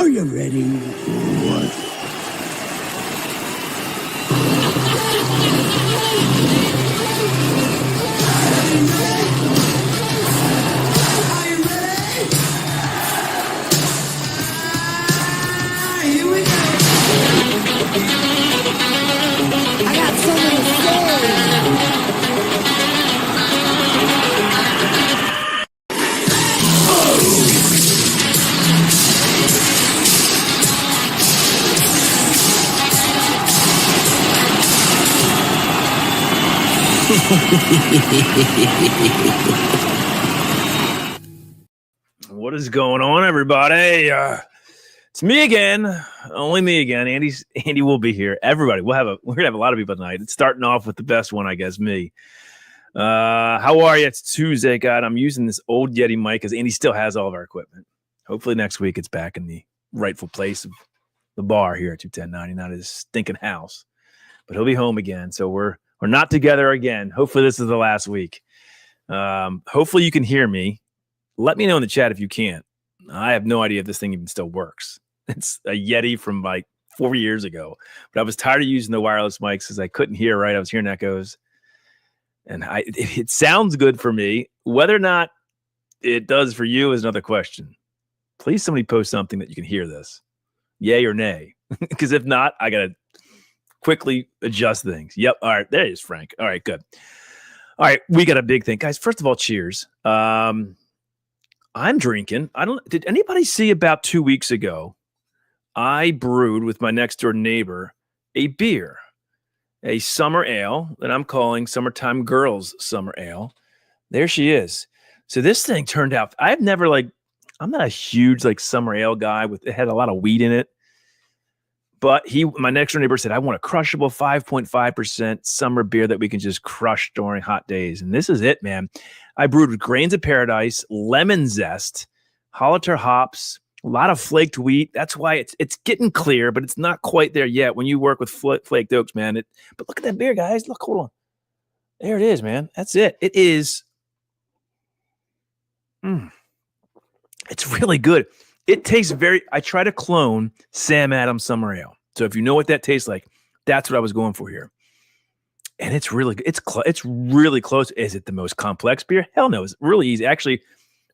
Are you ready for what? What is going on, everybody? It's me again. Only me again. Andy will be here. Everybody, we're gonna have a lot of people tonight. It's starting off with the best one, I guess. Me. How are you? It's Tuesday, God. I'm using this old Yeti mic because Andy still has all of our equipment. Hopefully next week it's back in the rightful place of the bar here at 21090, not his stinking house. But he'll be home again, so we're not together again. Hopefully this is the last week. Hopefully you can hear me. Let me know in the chat if you can't. I have no idea if this thing even still works. It's a Yeti from like 4 years ago. But I was tired of using the wireless mics because I couldn't hear right. I was hearing echoes. And it sounds good for me. Whether or not it does for you is another question. Please somebody post something that you can hear this. Yay or nay. Because if not, I got to quickly adjust things. Yep. All right. There it is, Frank. All right, good. All right. We got a big thing. Guys, first of all, cheers. I'm drinking. Did anybody see about 2 weeks ago, I brewed with my next door neighbor a beer, a summer ale that I'm calling Summertime Girls Summer Ale. There she is. So this thing turned out, I'm not a huge summer ale guy it had a lot of wheat in it. But my next door neighbor said, I want a crushable 5.5% summer beer that we can just crush during hot days. And this is it, man. I brewed with grains of paradise, lemon zest, Hollister hops, a lot of flaked wheat. That's why it's getting clear, but it's not quite there yet when you work with flaked oaks, man. But look at that beer, guys. Look, hold on. There it is, man. That's it. It is. It's really good. It tastes I try to clone Sam Adams Summer Ale. So if you know what that tastes like, that's what I was going for here. And it's really good. It's really close. Is it the most complex beer? Hell no. It's really easy. Actually,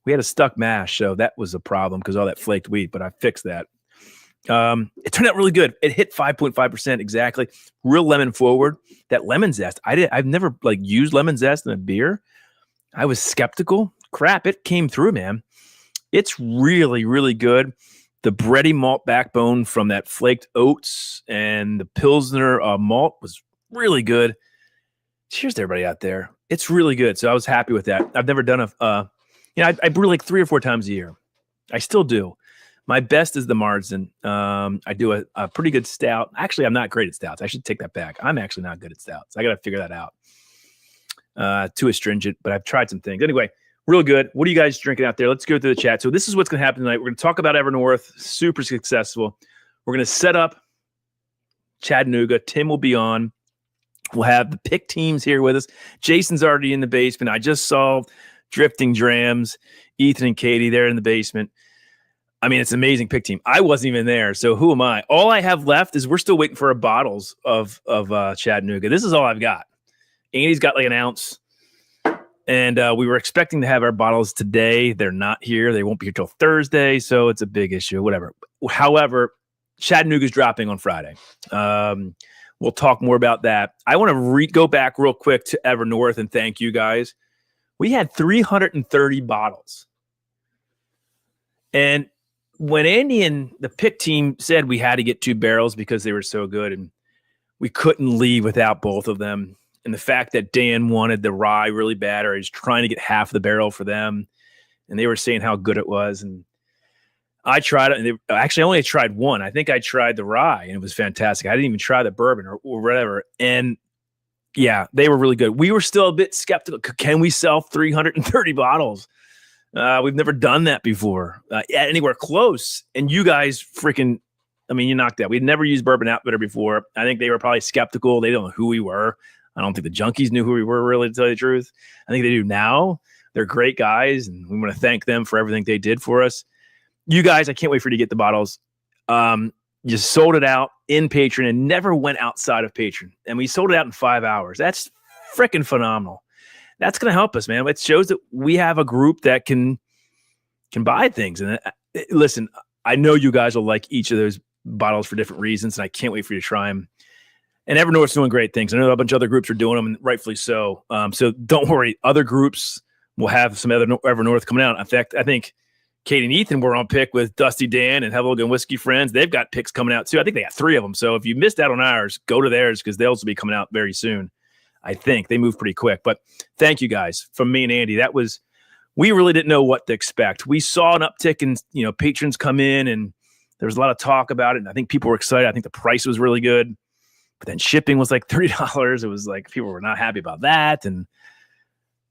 we had a stuck mash, so that was a problem because all that flaked wheat, but I fixed that. It turned out really good. It hit 5.5% exactly. Real lemon forward. That lemon zest. I've never used lemon zest in a beer. I was skeptical. Crap, it came through, man. It's really, really good. The bready malt backbone from that flaked oats and the Pilsner malt was really good. Cheers to everybody out there. It's really good. So I was happy with that. I've never done I brew 3 or 4 times a year. I still do. My best is the Marsden. I do a pretty good stout. Actually, I'm not great at stouts. I should take that back. I'm actually not good at stouts. I got to figure that out. Too astringent, but I've tried some things. Anyway, real good. What are you guys drinking out there? Let's go through the chat. So this is what's going to happen tonight. We're going to talk about Evernorth. Super successful. We're going to set up Chattanooga. Tim will be on. We'll have the pick teams here with us. Jason's already in the basement. I just saw Drifting Drams, Ethan and Katie there in the basement. I mean, it's an amazing pick team. I wasn't even there, so who am I? All I have left is we're still waiting for our bottles of Chattanooga. This is all I've got. Andy's got an ounce. And we were expecting to have our bottles today. They're not here. They won't be here till Thursday, so it's a big issue, whatever. However, Chattanooga's dropping on Friday. We'll talk more about that. I want to go back real quick to Evernorth and thank you guys. We had 330 bottles. And when Andy and the pick team said we had to get 2 barrels because they were so good and we couldn't leave without both of them, and the fact that Dan wanted the rye really bad, or he's trying to get half the barrel for them, and they were saying how good it was, and I tried it, and actually I only tried one. I think I tried the rye, and it was fantastic. I didn't even try the bourbon or whatever, and yeah, they were really good. We were still a bit skeptical. Can we sell 330 bottles? We've never done that before, anywhere close, and you guys freaking, you knocked that. We'd never used Bourbon Outfitter before. I think they were probably skeptical. They don't know who we were. I don't think the junkies knew who we were, really, to tell you the truth. I think they do now. They're great guys, and we want to thank them for everything they did for us. You guys, I can't wait for you to get the bottles. You sold it out in Patreon and never went outside of Patreon. And we sold it out in 5 hours. That's freaking phenomenal. That's going to help us, man. It shows that we have a group that can buy things. And listen, I know you guys will like each of those bottles for different reasons, and I can't wait for you to try them. And Evernorth's doing great things. I know a bunch of other groups are doing them, and rightfully so. So don't worry. Other groups will have some other Evernorth coming out. In fact, I think Kate and Ethan were on pick with Dusty Dan and Have a Look and Whiskey Friends. They've got picks coming out too. I think they got 3 of them. So if you missed out on ours, go to theirs because they'll also be coming out very soon. I think they move pretty quick. But thank you guys from me and Andy. We really didn't know what to expect. We saw an uptick in, patrons come in, and there was a lot of talk about it. And I think people were excited. I think the price was really good. But then shipping was like $30. It was like people were not happy about that. And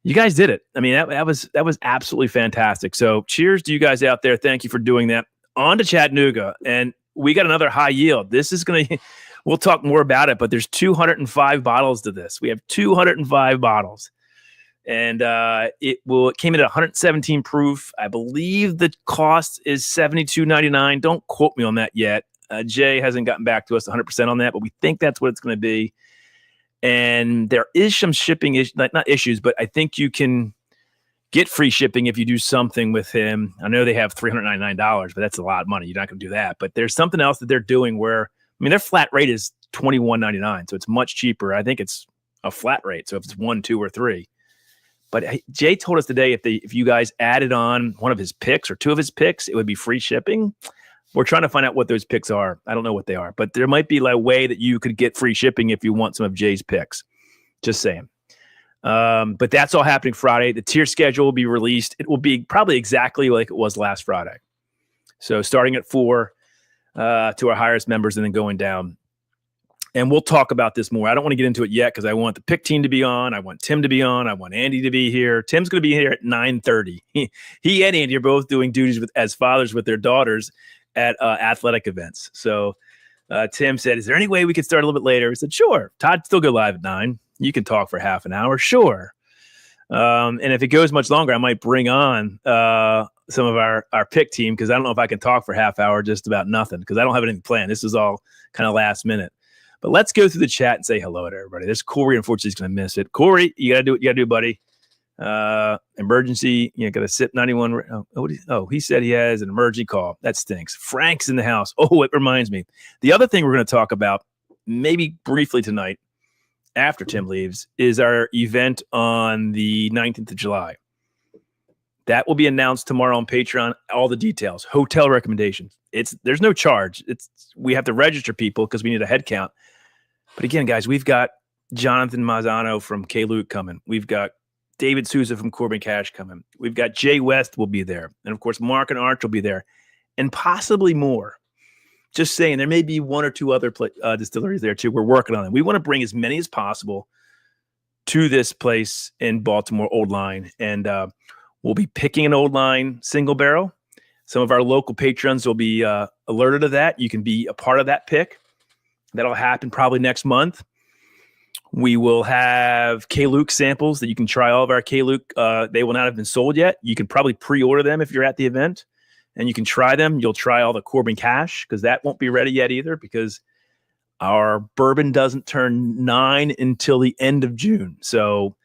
you guys did it. I mean, that was absolutely fantastic. So cheers to you guys out there. Thank you for doing that. On to Chattanooga. And we got another high yield. This is going to, we'll talk more about it, but there's 205 bottles to this. We have 205 bottles. And it came in at 117 proof. I believe the cost is $72.99. Don't quote me on that yet. Jay hasn't gotten back to us 100% on that, but we think that's what it's going to be. And there is some shipping not issues, but I think you can get free shipping if you do something with him. I know they have $399, but that's a lot of money. You're not going to do that. But there's something else that they're doing where, their flat rate is $21.99, so it's much cheaper. I think it's a flat rate. So if it's 1, 2, or 3. But Jay told us today if you guys added on one of his picks or 2 of his picks, it would be free shipping. We're trying to find out what those picks are. I don't know what they are, but there might be like a way that you could get free shipping if you want some of Jay's picks. Just saying. But that's all happening Friday. The tier schedule will be released. It will be probably exactly like it was last Friday. So starting at 4 to our highest members and then going down. And we'll talk about this more. I don't want to get into it yet because I want the pick team to be on. I want Tim to be on. I want Andy to be here. Tim's going to be here at 9:30. He and Andy are both doing duties as fathers with their daughters at athletic events. So Tim said, is there any way we could start a little bit later? I said, sure. Todd, still go live at 9. You can talk for half an hour. Sure. And if it goes much longer, I might bring on some of our pick team because I don't know if I can talk for half hour just about nothing because I don't have anything planned. This is all kind of last minute. But let's go through the chat and say hello to everybody. There's Corey. Unfortunately, he's going to miss it. Corey, you got to do what you got to do, buddy. Emergency. Got to sit 91. He said he has an emergency call. That stinks. Frank's in the house. Oh, it reminds me. The other thing we're going to talk about, maybe briefly tonight, after Tim leaves, is our event on the 19th of July. That will be announced tomorrow on Patreon. All the details, hotel recommendations. There's no charge. We have to register people because we need a head count. But again, guys, we've got Jonathan Mazzano from K-Luke coming. We've got David Souza from Corbin Cash coming. We've got Jay West will be there. And of course, Mark and Arch will be there. And possibly more. Just saying, there may be 1 or 2 other distilleries there too. We're working on it. We want to bring as many as possible to this place in Baltimore, Old Line. And we'll be picking an Old Line single barrel. Some of our local patrons will be alerted of that. You can be a part of that pick. That'll happen probably next month. We will have K-Luke samples that you can try all of our K-Luke. They will not have been sold yet. You can probably pre-order them if you're at the event, and you can try them. You'll try all the Corbin Cash because that won't be ready yet either because our bourbon doesn't turn 9 until the end of June. So,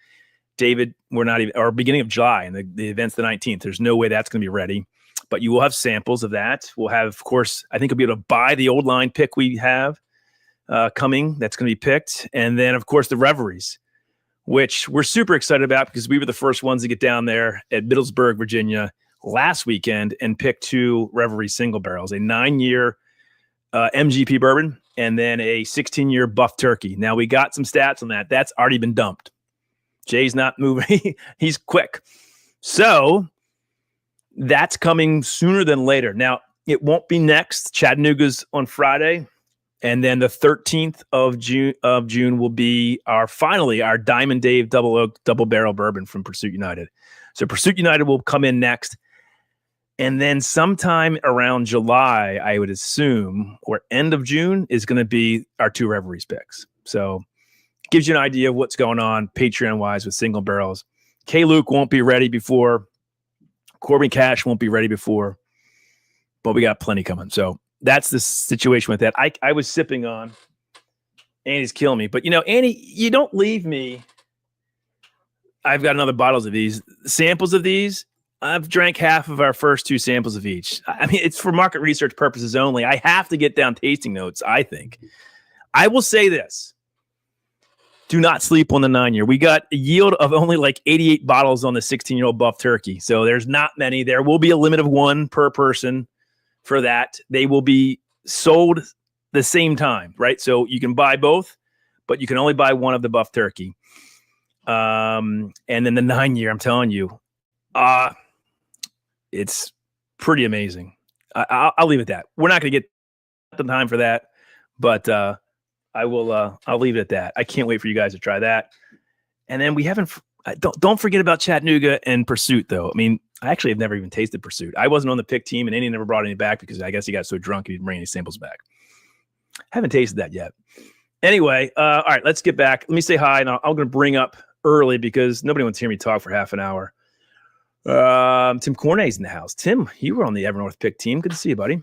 David, we're not even, or beginning of July, and the event's the 19th. There's no way that's going to be ready. But you will have samples of that. We'll have, of course, I think you'll be able to buy the Old Line pick we have coming. That's going to be picked. And then, of course, the Reveries, which we're super excited about because we were the first ones to get down there at Middlesburg, Virginia last weekend and pick 2 Reverie single barrels, a 9-year MGP bourbon and then a 16-year Buff Turkey. Now, we got some stats on that. That's already been dumped. Jay's not moving. He's quick. So that's coming sooner than later. Now, it won't be next. Chattanooga's on Friday. And then the 13th of June will be our Diamond Dave Double Oak Double Barrel Bourbon from Pursuit United. So Pursuit United will come in next. And then sometime around July, I would assume, or end of June, is going to be our 2 Reveries picks. So it gives you an idea of what's going on Patreon-wise with single barrels. K-Luke won't be ready before. Corbin Cash won't be ready before. But we got plenty coming. So that's the situation with that. I was sipping on. Andy's killing me, but Andy, you don't leave me. I've got another bottles of these samples of these. I've drank half of our first 2 samples of each. I mean, it's for market research purposes only. I have to get down tasting notes, I think. I will say this. Do not sleep on the 9-year. We got a yield of only like 88 bottles on the 16-year-old buff turkey. So there's not many. There will be a limit of 1 per person for that. They will be sold the same time, right? So you can buy both, but you can only buy 1 of the buff turkey. And then the 9-year, I'm telling you, it's pretty amazing. I'll leave it at that. We're not going to get the time for that, but I will. I'll leave it at that. I can't wait for you guys to try that. And then we haven't. Don't forget about Chattanooga and Pursuit, though. I mean, I actually have never even tasted Pursuit. I wasn't on the pick team, and Andy never brought any back because I guess he got so drunk he didn't bring any samples back. Haven't tasted that yet. Anyway, all right, let's get back. Let me say hi, and I'm going to bring up early because nobody wants to hear me talk for half an hour. Tim Cornet's in the house. Tim, you were on the Evernorth pick team. Good to see you, buddy.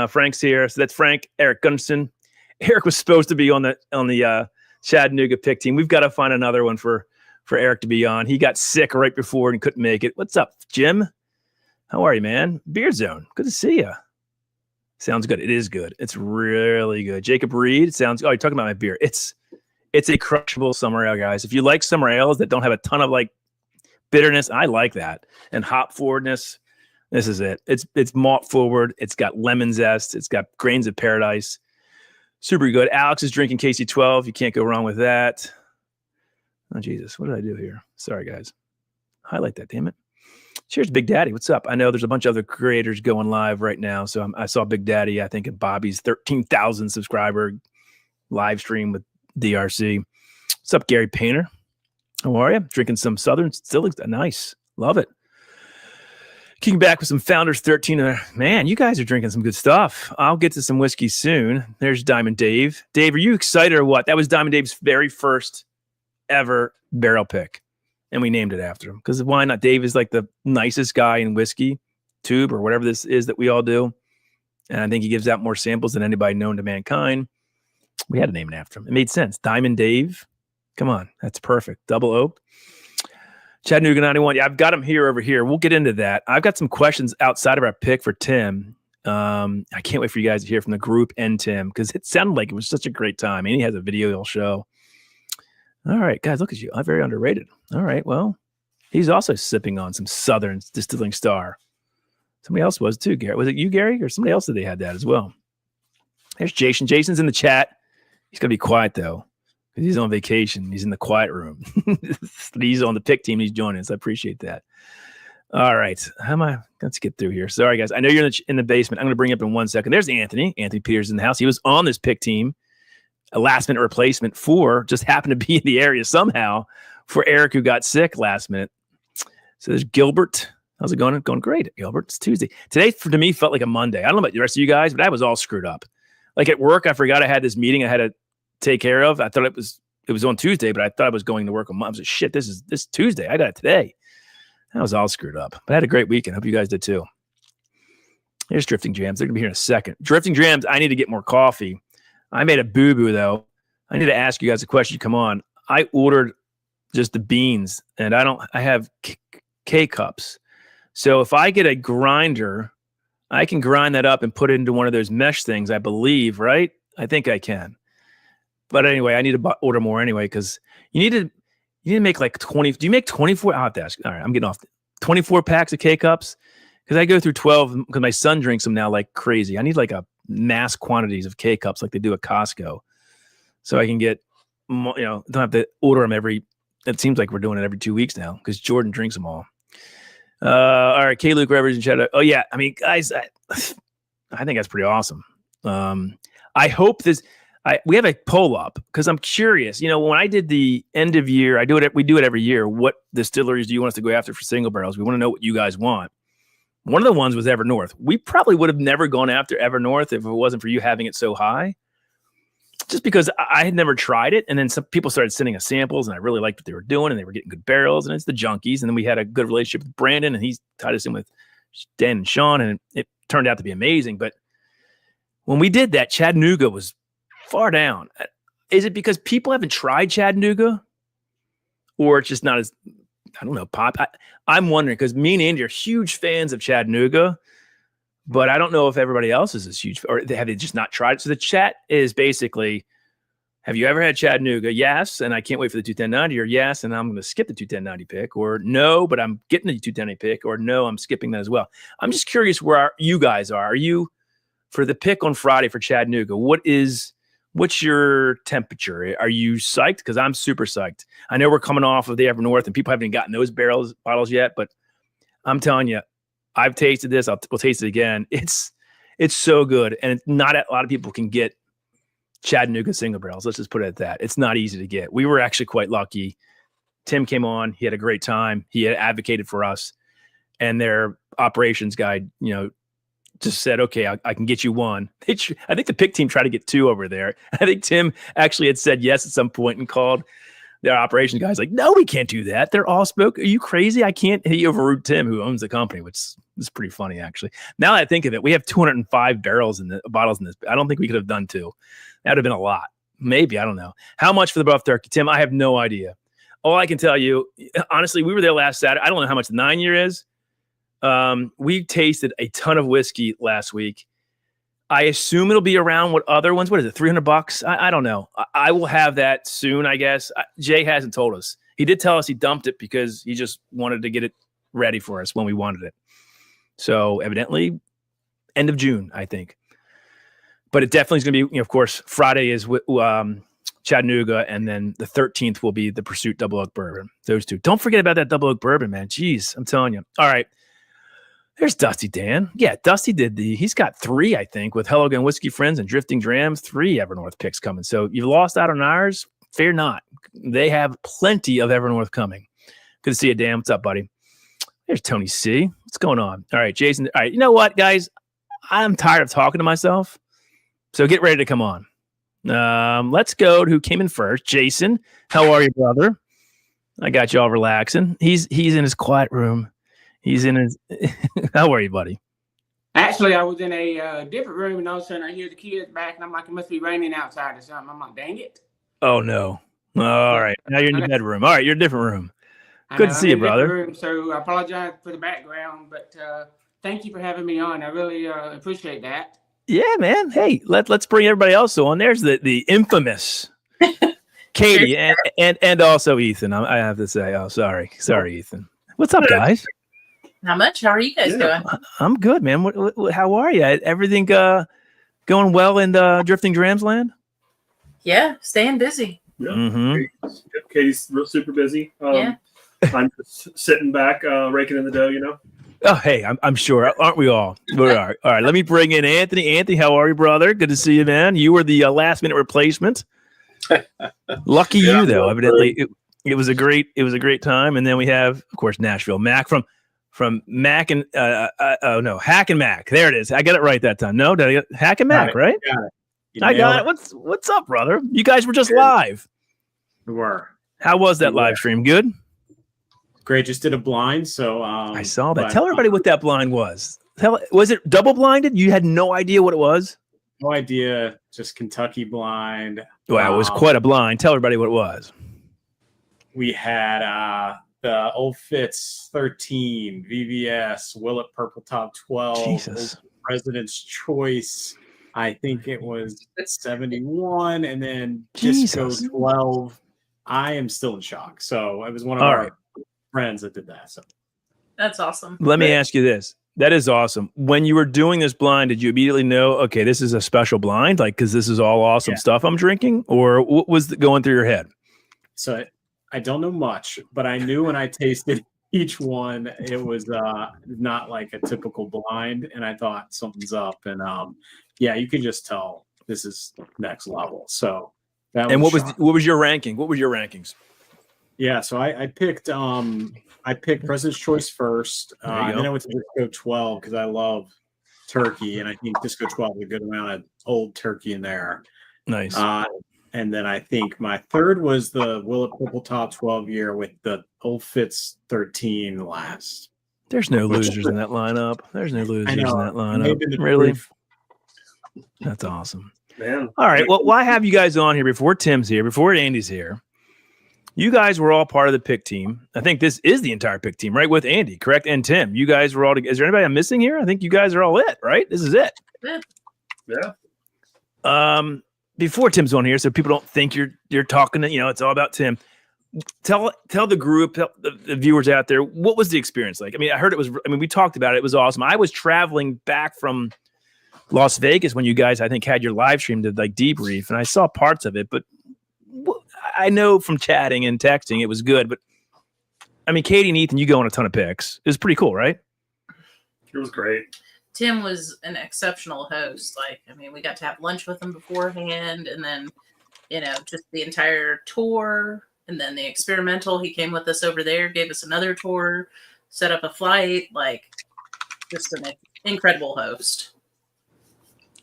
Frank's here. So that's Frank, Eric Gunnarsson. Eric was supposed to be on the Chattanooga pick team. We've got to find another one for Eric to be on. He got sick right before and couldn't make it. What's up, Jim? How are you, man? Beard Zone. Good to see you. Sounds good. It is good. It's really good. Jacob Reed. Sounds. Oh, you're talking about my beer. It's a crushable summer ale, guys. If you like summer ales that don't have a ton of like bitterness, I like that, and hop forwardness. This is it. It's malt forward. It's got lemon zest. It's got grains of paradise. Super good. Alex is drinking KC12. You can't go wrong with that. Oh, Jesus. What did I do here? Sorry, guys. Highlight that, damn it. Cheers, Big Daddy. What's up? I know there's a bunch of other creators going live right now. So I saw Big Daddy, I think, at Bobby's 13,000 subscriber live stream with DRC. What's up, Gary Painter? How are you? Drinking some Southern Still nice. Love it. Kicking back with some Founders 13. Man, you guys are drinking some good stuff. I'll get to some whiskey soon. There's Diamond Dave. Dave, are you excited or what? That was Diamond Dave's very first ever barrel pick. And we named it after him. Because why not? Dave is like the nicest guy in whiskey, tube, or whatever this is that we all do. And I think he gives out more samples than anybody known to mankind. We had to name it after him. It made sense. Diamond Dave. Come on. That's perfect. Double oak. Chattanooga 91. Yeah, I've got him here over here. We'll get into that. I've got some questions outside of our pick for Tim. I can't wait for you guys to hear from the group and Tim because it sounded like it was such a great time. And he has a video he'll show. All right, guys, look at you. I'm very underrated. All right, well, he's also sipping on some Southern Distilling Star. Somebody else was too, Gary. Was it you, Gary, or somebody else that they had that as well? There's Jason. Jason's in the chat. He's going to be quiet, though. He's on vacation. He's in the quiet room. He's on the pick team. He's joining us. I appreciate that. All right. Let's get through here. Sorry, guys. I know you're in the basement. I'm going to bring you up in 1 second. There's Anthony. Anthony Peters in the house. He was on this pick team. A last-minute replacement just happened to be in the area somehow for Eric, who got sick last minute. So there's Gilbert. How's it going? Going great, Gilbert. It's Tuesday. Today, to me, felt like a Monday. I don't know about the rest of you guys, but I was all screwed up. Like at work, I forgot I had this meeting I had to take care of. I thought it was on Tuesday, but I thought I was going to work on Monday. I was like, shit, this is Tuesday. I got it today. I was all screwed up. But I had a great weekend. Hope you guys did too. Here's Drifting Drams. They're going to be here in a second. Drifting Drams, I need to get more coffee. I made a boo-boo, though. I need to ask you guys a question. Come on. I ordered just the beans, and I have K-cups. So if I get a grinder, I can grind that up and put it into one of those mesh things, I believe, right? I think I can. But anyway, I need to order more anyway because you need to make like 20. Do you make 24? I'll have to ask. All right, I'm getting off. 24 packs of K-cups because I go through 12 because my son drinks them now like crazy. I need like a mass quantities of K-cups like they do at Costco. So I can get, don't have to order them it seems like we're doing it every 2 weeks now because Jordan drinks them all. All right, K-Luke Rivers in chat. Oh, yeah. I mean, guys, I think that's pretty awesome. I hope we have a poll up because I'm curious. When I did the end of year, we do it every year. What distilleries do you want us to go after for single barrels? We want to know what you guys want. One of the ones was Evernorth. We probably would have never gone after Evernorth if it wasn't for you having it so high. Just because I had never tried it. And then some people started sending us samples and I really liked what they were doing and they were getting good barrels and it's the junkies. And then we had a good relationship with Brandon and he's tied us in with Dan and Sean and it turned out to be amazing. But when we did that, Chattanooga was far down. Is it because people haven't tried Chattanooga, or it's just not as, I don't know, pop? I'm wondering, because me and Andy are huge fans of Chattanooga, but I don't know if everybody else is as huge, or have they just not tried it. So the chat is basically, have you ever had Chattanooga? Yes, and I can't wait for the 21090, or yes, and I'm going to skip the 21090 pick, or no, but I'm getting the 21090 pick, or no, I'm skipping that as well. I'm just curious where you guys are. Are you, for the pick on Friday for Chattanooga, what's your temperature? Are you psyched? Because I'm super psyched. I know we're coming off of the Evernorth, and people haven't gotten those bottles yet, but I'm telling you, I've tasted this. We'll taste it again. It's so good, and not a lot of people can get Chattanooga single barrels. Let's just put it at that. It's not easy to get. We were actually quite lucky. Tim came on. He had a great time. He had advocated for us, and their operations guy, just said, okay, I can get you one. I think the pick team tried to get two over there. I think Tim actually had said yes at some point and called their operations guys like, no, we can't do that. They're all spoke. Are you crazy? I can't. He overruled Tim, who owns the company, which is pretty funny, actually. Now that I think of it, we have 205 bottles in this. I don't think we could have done two. That would have been a lot. Maybe. I don't know. How much for the buff turkey, Tim? I have no idea. All I can tell you, honestly, we were there last Saturday. I don't know how much the 9-year is. We tasted a ton of whiskey last week. I assume it'll be around what other ones. What is it? $300? I don't know. I will have that soon, I guess. Jay hasn't told us. He did tell us he dumped it because he just wanted to get it ready for us when we wanted it. So evidently, end of June, I think. But it definitely is going to be, of course, Friday is Chattanooga, and then the 13th will be the Pursuit Double Oak Bourbon. Those two. Don't forget about that Double Oak Bourbon, man. Jeez, I'm telling you. All right. There's Dusty Dan. Yeah, Dusty he's got 3, I think, with Hello Again Whiskey Friends and Drifting Drams, 3 Evernorth picks coming. So you've lost out on ours. Fear not. They have plenty of Evernorth coming. Good to see you, Dan. What's up, buddy? There's Tony C. What's going on? All right, Jason. All right, you know what, guys? I'm tired of talking to myself. So get ready to come on. Let's go to who came in first. Jason, how are you, brother? I got you all relaxing. He's in his quiet room. He's in his. How are you, buddy? Actually, I was in a different room, and all of a sudden I hear the kids back, and I'm like, it must be raining outside or something. I'm like, dang it. Oh, no. All right. Now you're in the bedroom. All right. You're in a different room. Good to see you, brother. Room, so I apologize for the background, but thank you for having me on. I really appreciate that. Yeah, man. Hey, let's bring everybody else on. There's the infamous Katie and also Ethan. I have to say. Oh, sorry, Ethan. What's up, guys? Not much. How are you guys doing? I'm good, man. How are you? Everything going well in Drifting Drams land? Yeah, staying busy. Yeah. Mm-hmm. Katie's super busy. Yeah. I'm just sitting back, raking in the dough, Oh, hey, I'm sure. Aren't we all? We are. All right, let me bring in Anthony. Anthony, how are you, brother? Good to see you, man. You were the last-minute replacement. Lucky you, though. Evidently, it was a great time. And then we have, of course, Nashville. Mac from Mac and Hack and Mac. There it is. I got it right that time. No, did I get Hack and Mac, right? Got it. I got it. What's up, brother? You guys were just live. We were. How was that live stream? Good? Great. Just did a blind. So I saw that. Tell everybody what that blind was. Was it double blinded? You had no idea what it was? No idea. Just Kentucky blind. Wow, it was quite a blind. Tell everybody what it was. We had the Old Fitz 13, VVS, Willet Purple Top 12, Jesus. President's Choice. I think it was 71, and then Jesus. Disco 12. I am still in shock. So it was one of our friends that did that. So That's awesome. Let me ask you this. That is awesome. When you were doing this blind, did you immediately know, okay, this is a special blind, like, because this is all awesome stuff I'm drinking? Or what was going through your head? So I don't know much, but I knew when I tasted each one, it was not like a typical blind, and I thought something's up. And you could just tell this is next level. So that. And what was your ranking? What were your rankings? Yeah, so I picked President's Choice first, and then I went to Disco 12 because I love turkey, and I think Disco 12 is a good amount of old turkey in there. Nice. And then I think my third was the Willet Purple Top 12 year with the Old Fitz 13 last. There's no losers in that lineup. There's no losers in that lineup. Really? That's awesome. Man. All right. Well, why have you guys on here before Tim's here, before Andy's here? You guys were all part of the pick team. I think this is the entire pick team, right? With Andy, correct? And Tim. You guys were all together. Is there anybody I'm missing here? I think you guys are all it, right? This is it. Yeah. Before Tim's on here, so people don't think you're talking to, it's all about Tim. Tell the group, tell the viewers out there, what was the experience like? I mean, I heard we talked about it. It was awesome. I was traveling back from Las Vegas when you guys, I think, had your live stream to like debrief, and I saw parts of it, but I know from chatting and texting it was good. But I mean, Katie and Ethan, you go on a ton of picks. It was pretty cool, right? It was great. Tim was an exceptional host. We got to have lunch with him beforehand, and then, just the entire tour, and then the experimental. He came with us over there, gave us another tour, set up a flight. Just an incredible host.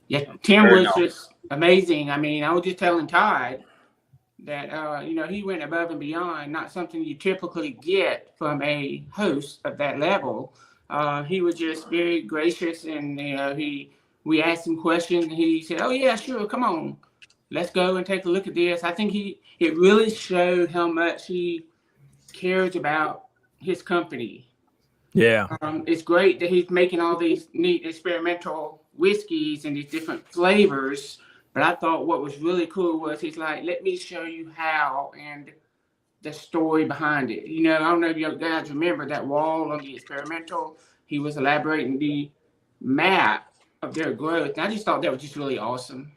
Yeah, Tim was just amazing. I mean, I was just telling Todd that, he went above and beyond, not something you typically get from a host of that level. He was just very gracious, and, we asked him questions, and he said, "Oh yeah, sure. Come on, let's go and take a look at this." I think it really showed how much he cares about his company. Yeah. It's great that he's making all these neat experimental whiskeys and these different flavors. But I thought what was really cool was he's like, "Let me show you how and the story behind it." I don't know if you guys remember that wall on the experimental. He was elaborating the map of their growth. And I just thought that was just really awesome.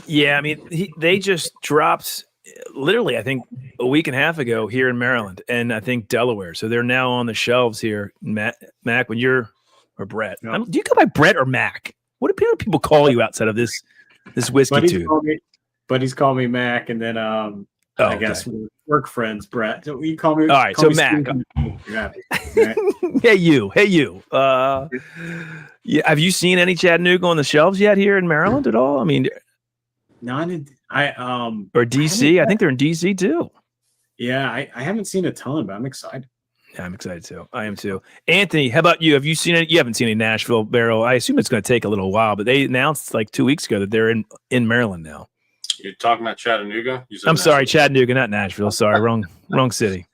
Yeah, I mean, they just dropped literally, I think, a week and a half ago here in Maryland, and I think Delaware. So they're now on the shelves here. Mac, when you're or Brett, do you go by Brett or Mac? What do people call you outside of this whiskey tube? Buddies call me Mac, and then I guess we're work friends, Brett. So you call me. All right, so Mac. Hey you. Yeah, have you seen any Chattanooga on the shelves yet here in Maryland at all? I mean, none. Or DC. I think they're in DC too. Yeah, I haven't seen a ton, but I'm excited. Yeah, I'm excited too. I am too. Anthony, how about you? Have you seen it? You haven't seen a Nashville barrel. I assume it's going to take a little while, but they announced like 2 weeks ago that they're in Maryland now. You're talking about Chattanooga? I'm sorry, Chattanooga, not Nashville. Sorry, wrong city.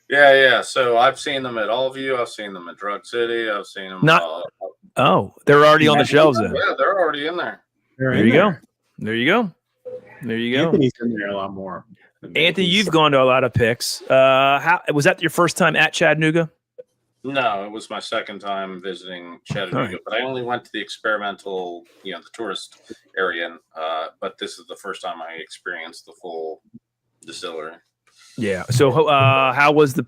Yeah. So I've seen them at Allview. I've seen them at Drug City. I've seen them. They're already on the shelves then. Yeah, they're already in there. There you go. Anthony's in there a lot more. Anthony, you've gone to a lot of picks. How was that your first time at Chattanooga? No, it was my second time visiting Chattanooga, Right. but I only went to the experimental, the tourist area. But this is the first time I experienced the full distillery. Yeah. So how was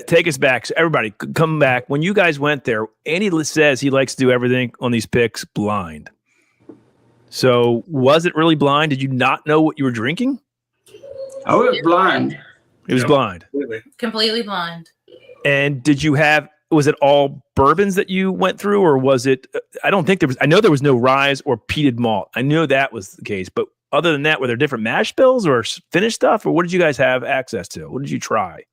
take us back? So everybody come back. When you guys went there, Andy says he likes to do everything on these picks blind. So was it really blind? Did you not know what you were drinking? Oh, it was blind. It was blind. Completely blind. And was it all bourbons that you went through, or was it, I know there was no rye or peated malt. I know that was the case, but other than that, were there different mash bills or finished stuff, or what did you guys have access to? What did you try?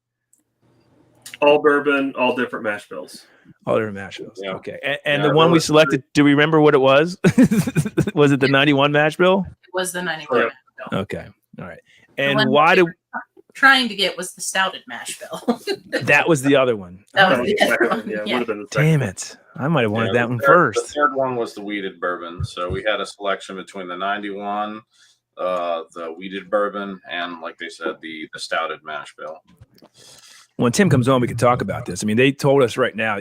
All bourbon, all different mash bills. All different mash bills. Yeah. Okay. And the one we selected, do we remember what it was? Was it the 91 mash bill? It was the 91 mash bill. Okay. All right. And why do trying to get was the stouted mash bill. that was the other one? That was the other one. Yeah, Yeah. would have been the second. Damn it! I might have wanted that one first. The third one was the wheated bourbon. So we had a selection between the 91, the wheated bourbon, and like they said, the stouted mash bill. When Tim comes on, we can talk about this. I mean, they told us right now.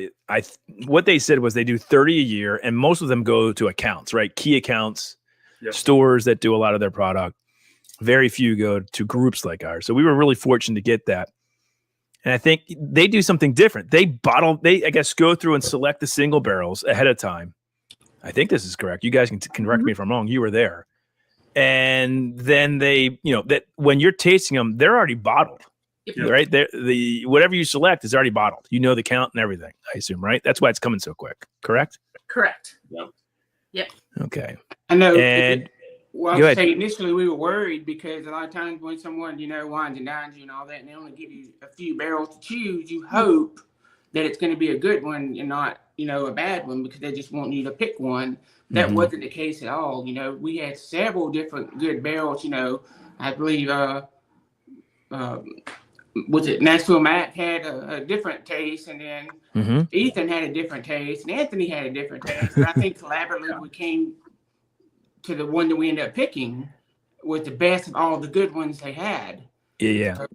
What they said was they do 30 a year, and most of them go to accounts, right? Key accounts, stores that do a lot of their product. Very few go to groups like ours. So we were really fortunate to get that. And I think they do something different. They, I guess, go through and select the single barrels ahead of time. I think this is correct. You guys can correct me if I'm wrong. You were there. And then they, that when you're tasting them, they're already bottled, right? Whatever you select is already bottled. You know the count and everything, I assume, right? That's why it's coming so quick. Correct? Correct. Yep. Okay. I know. And Well, I was saying initially we were worried because a lot of times when someone, wines and dines you and all that, and they only give you a few barrels to choose, you hope that it's going to be a good one and not, a bad one because they just want you to pick one. that wasn't the case at all. You know, we had several different good barrels. You know, I believe was it Nashville Mac had a different taste, and then Ethan had a different taste, and Anthony had a different taste. And I think collaboratively we came to the one that we ended up picking was the best of all the good ones they had. Yeah.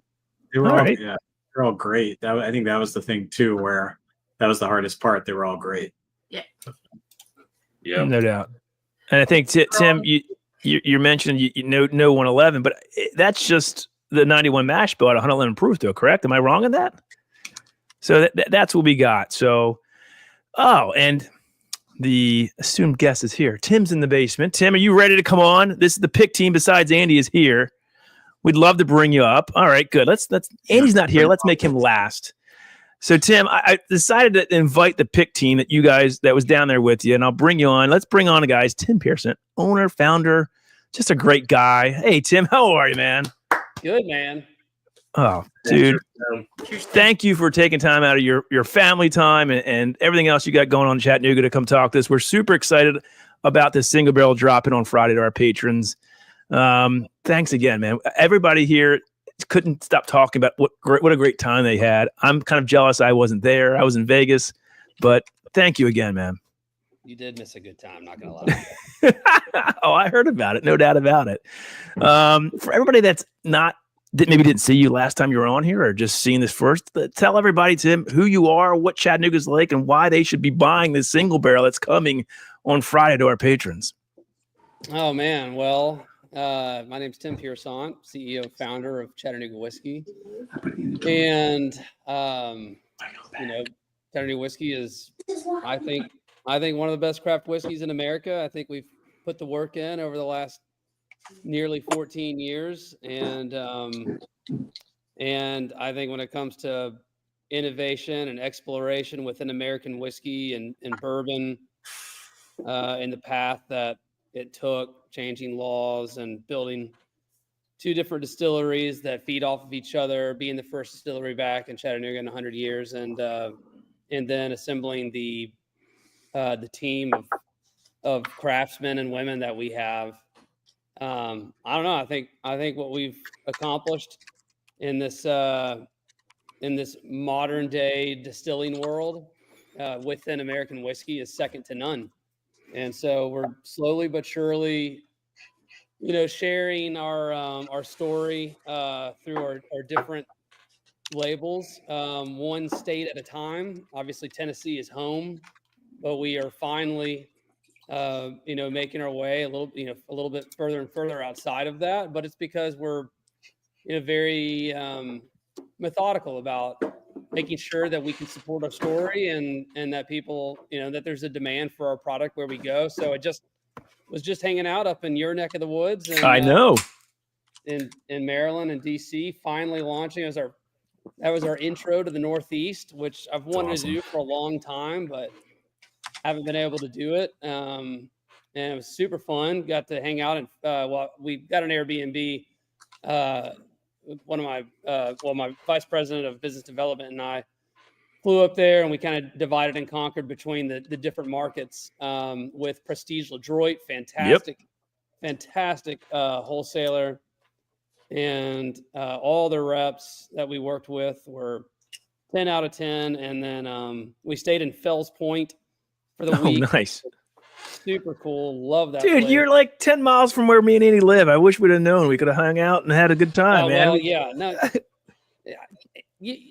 They were All all, right. yeah, they're all great. I think that was the thing too, where that was the hardest part. They were all great. Yeah. Yeah. No doubt. And I think Tim, you mentioned you know 111, but that's just the 91 mash bill at 111 proof, though. Correct? Am I wrong in that? So that's what we got. So, and the assumed guest is here. Tim's in the basement. Tim, are you ready to come on? This is the pick team. Besides Andy is here. We'd love to bring you up. All right, good. Let's. Andy's not here. Let's make him last. So, Tim, I decided to invite the pick team that you guys that was down there with you, and I'll bring you on. Let's bring on the guys. Tim Piersant, owner, founder, just a great guy. Hey, Tim, how are you, man? Good, man. Oh, dude, thank you for taking time out of your family time and everything else you got going on in Chattanooga to come talk to us. We're super excited about this single barrel dropping on Friday to our patrons. Thanks again, man. Everybody here couldn't stop talking about what a great time they had. I'm kind of jealous I wasn't there. I was in Vegas, but thank you again, man. You did miss a good time, not gonna lie. Oh, I heard about it. No doubt about it. For everybody that's maybe didn't see you last time you were on here or just seeing this first, tell everybody, Tim, who you are, what Chattanooga's like, and why they should be buying this single barrel that's coming on Friday to our patrons. Oh man, well, my name's Tim Piersant, CEO, founder of Chattanooga Whiskey, and Chattanooga Whiskey is, I think one of the best craft whiskeys in America. I think we've put the work in over the last nearly 14 years, and I think when it comes to innovation and exploration within American whiskey and bourbon, in the path that it took, changing laws and building two different distilleries that feed off of each other, being the first distillery back in Chattanooga in 100 years, and then assembling the team of craftsmen and women that we have. I don't know. I think what we've accomplished in this modern day distilling world within American whiskey is second to none. And so we're slowly but surely, sharing our story through our different labels, one state at a time. Obviously, Tennessee is home, but we are finally, making our way a little bit further and further outside of that. But it's because we're, very methodical about making sure that we can support our story and that people, that there's a demand for our product where we go. So I was just hanging out up in your neck of the woods. And, I know. In Maryland and DC, finally launching that was our intro to the Northeast, which I've wanted to do for a long time, but haven't been able to do it. And it was super fun. Got to hang out and we got an Airbnb. One of my vice president of business development and I flew up there, and we kind of divided and conquered between the different markets with Prestige LaDroit, fantastic wholesaler, and all the reps that we worked with were 10 out of 10. And then we stayed in Fells Point for the week. Nice. Super cool. Love that. Dude, place. You're like 10 miles from where me and Andy live. I wish we'd have known. We could have hung out and had a good time, man. Well, yeah. No.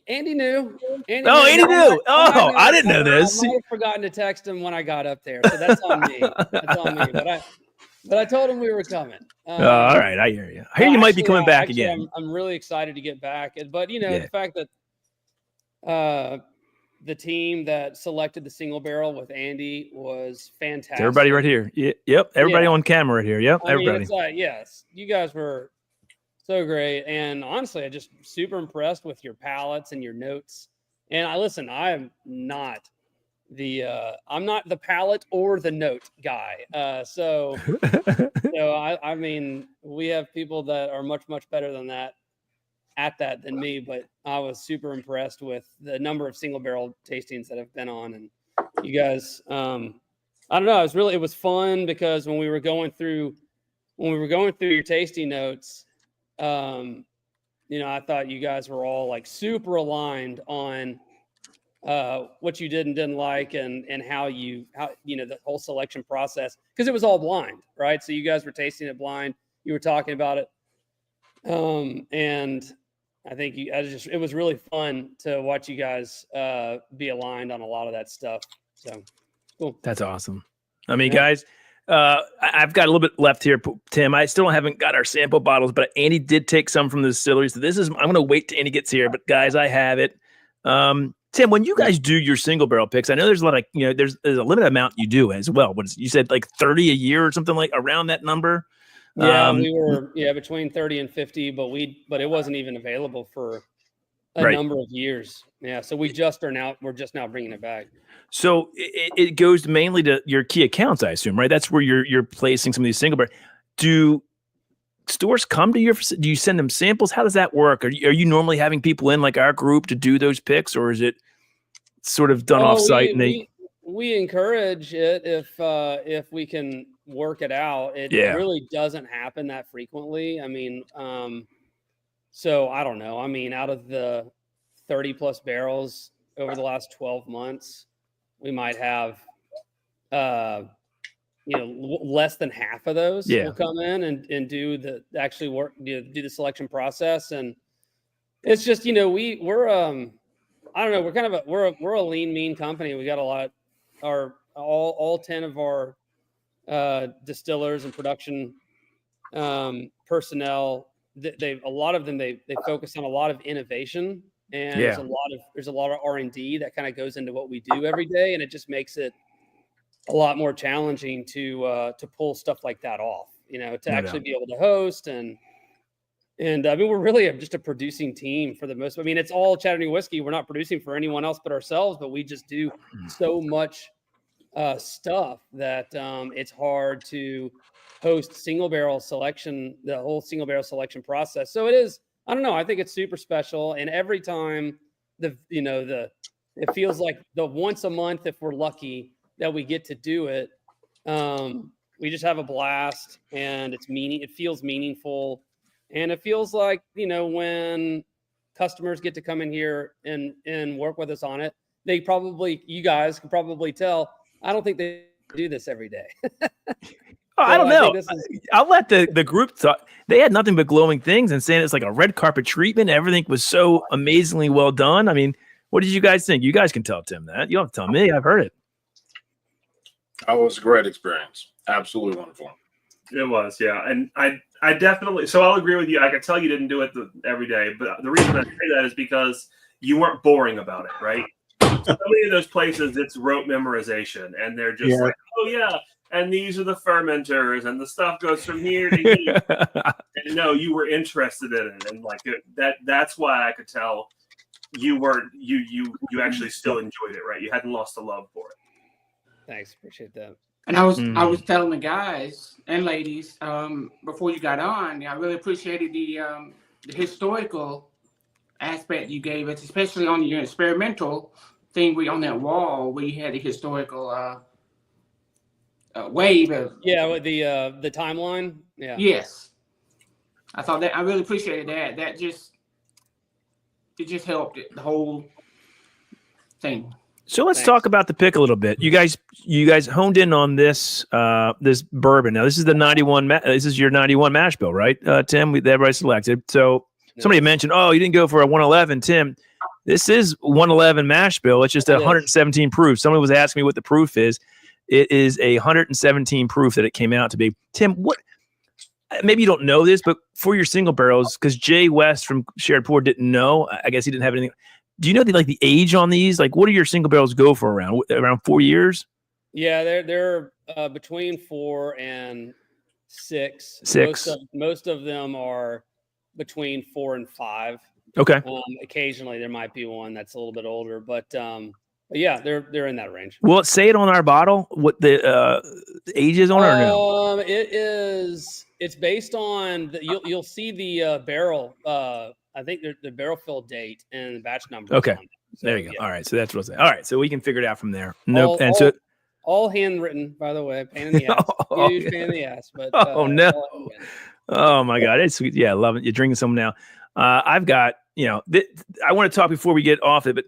Andy knew. Andy knew. I didn't know this. I might have forgotten to text him when I got up there, so that's on me. But I told him we were coming. All right, I hear you. I hear you might be coming back again. I'm really excited to get back, but the fact that the team that selected the single barrel with Andy was fantastic. It's everybody right here. Yep. Everybody on camera right here. Yep. Everybody. Yes, you guys were so great. And honestly, I'm just super impressed with your palettes and your notes. And I'm not the palette or the note guy. So I mean, we have people that are much, much better than that than me, but I was super impressed with the number of single barrel tastings that I've been on, and you guys I don't know. It was fun because when we were going through your tasting notes, I thought you guys were all like super aligned on what you did and didn't like, and how the whole selection process, because it was all blind, right? So you guys were tasting it blind. You were talking about it, and I think it was really fun to watch you guys be aligned on a lot of that stuff. So cool. That's awesome. I mean, guys, I've got a little bit left here, Tim. I still haven't got our sample bottles, but Andy did take some from the distillery. So I'm going to wait till Andy gets here. But guys, I have it. Tim, when you guys do your single barrel picks, I know there's a lot of, there's a limited amount you do as well. You said like 30 a year or something like around that number. Yeah, we were between 30 and 50, but it wasn't even available for a number of years. Yeah, so we're just now bringing it back. So it goes mainly to your key accounts, I assume, right? That's where you're placing some of these single barrel. Do stores come to do you send them samples? How does that work? Are you normally having people in like our group to do those picks, or is it sort of done off site? We encourage it if we can work it out. It really doesn't happen that frequently. I mean, so I don't know. I mean, out of the 30 plus barrels over the last 12 months, we might have, less than half of those will come in and do the actually work, do the selection process. And it's just, we're I don't know, we're a lean, mean company. We got a lot, all 10 of our distillers and production personnel, a lot of them, they focus on a lot of innovation, and there's a lot of R&D that kind of goes into what we do every day, and it just makes it a lot more challenging to pull stuff like that off, to actually be able to host and I mean, we're really just a producing team for the most. I mean, it's all Chattanooga whiskey. We're not producing for anyone else but ourselves, but we just do so much stuff that it's hard to host single barrel selection, the whole single barrel selection process. So it is, I don't know, I think it's super special. And every time it feels like the once a month, if we're lucky, that we get to do it, we just have a blast, and it feels meaningful. And it feels like, when customers get to come in here and work with us on it, you guys can probably tell, I don't think they do this every day. I don't know. I'll let the group talk. They had nothing but glowing things and saying it's like a red carpet treatment. Everything was so amazingly well done. I mean, what did you guys think? You guys can tell Tim that. You don't have to tell me. I've heard it. It was a great experience. Absolutely wonderful. It was, yeah. And I definitely, so I'll agree with you. I could tell you didn't do it every day, but the reason I say that is because you weren't boring about it, right? So many of those places, it's rote memorization, and they're just like, oh yeah, and these are the fermenters, and the stuff goes from here to here. And no, you were interested in it, and like that's why I could tell you weren't you actually still enjoyed it, right? You hadn't lost the love for it. Thanks, appreciate that. And I was telling the guys and ladies before you got on, I really appreciated the historical aspect you gave us, especially on your experimental thing on that wall where you had the historical wave of with the timeline. Yeah. Yes, I thought that I really appreciated that. It just helped the whole thing. So let's talk about the pick a little bit. You guys honed in on this this bourbon. Now this is the 91. This is your 91 mash bill, right, Tim? Everybody selected. So somebody mentioned, oh, you didn't go for a 111, Tim. This is 111 mash bill. It's just 117 proof. Somebody was asking me what the proof is. It is 117 proof that it came out to be. Tim, what? Maybe you don't know this, but for your single barrels, because Jay West from Shared Pour didn't know. I guess he didn't have anything. Do you know the age on these? Like, what do your single barrels go for around 4 years? Yeah, they're between 4 and 6. Most of them are between 4 and 5. Okay. Occasionally there might be one that's a little bit older, but yeah, they're in that range. Will it say it on our bottle what the age is on it, or no? It's based on you'll see the barrel. I think the barrel fill date and the batch number. Okay. So, there you go. Yeah. All right. So that's what I'll say. All right. So we can figure it out from there. Nope. all handwritten, by the way. Pain in the ass. Oh, Huge yeah. pain in the ass. But Oh, no. all handwritten. Oh my God. It's sweet. Yeah. Love it. You're drinking some now. I've got, I want to talk before we get off it, but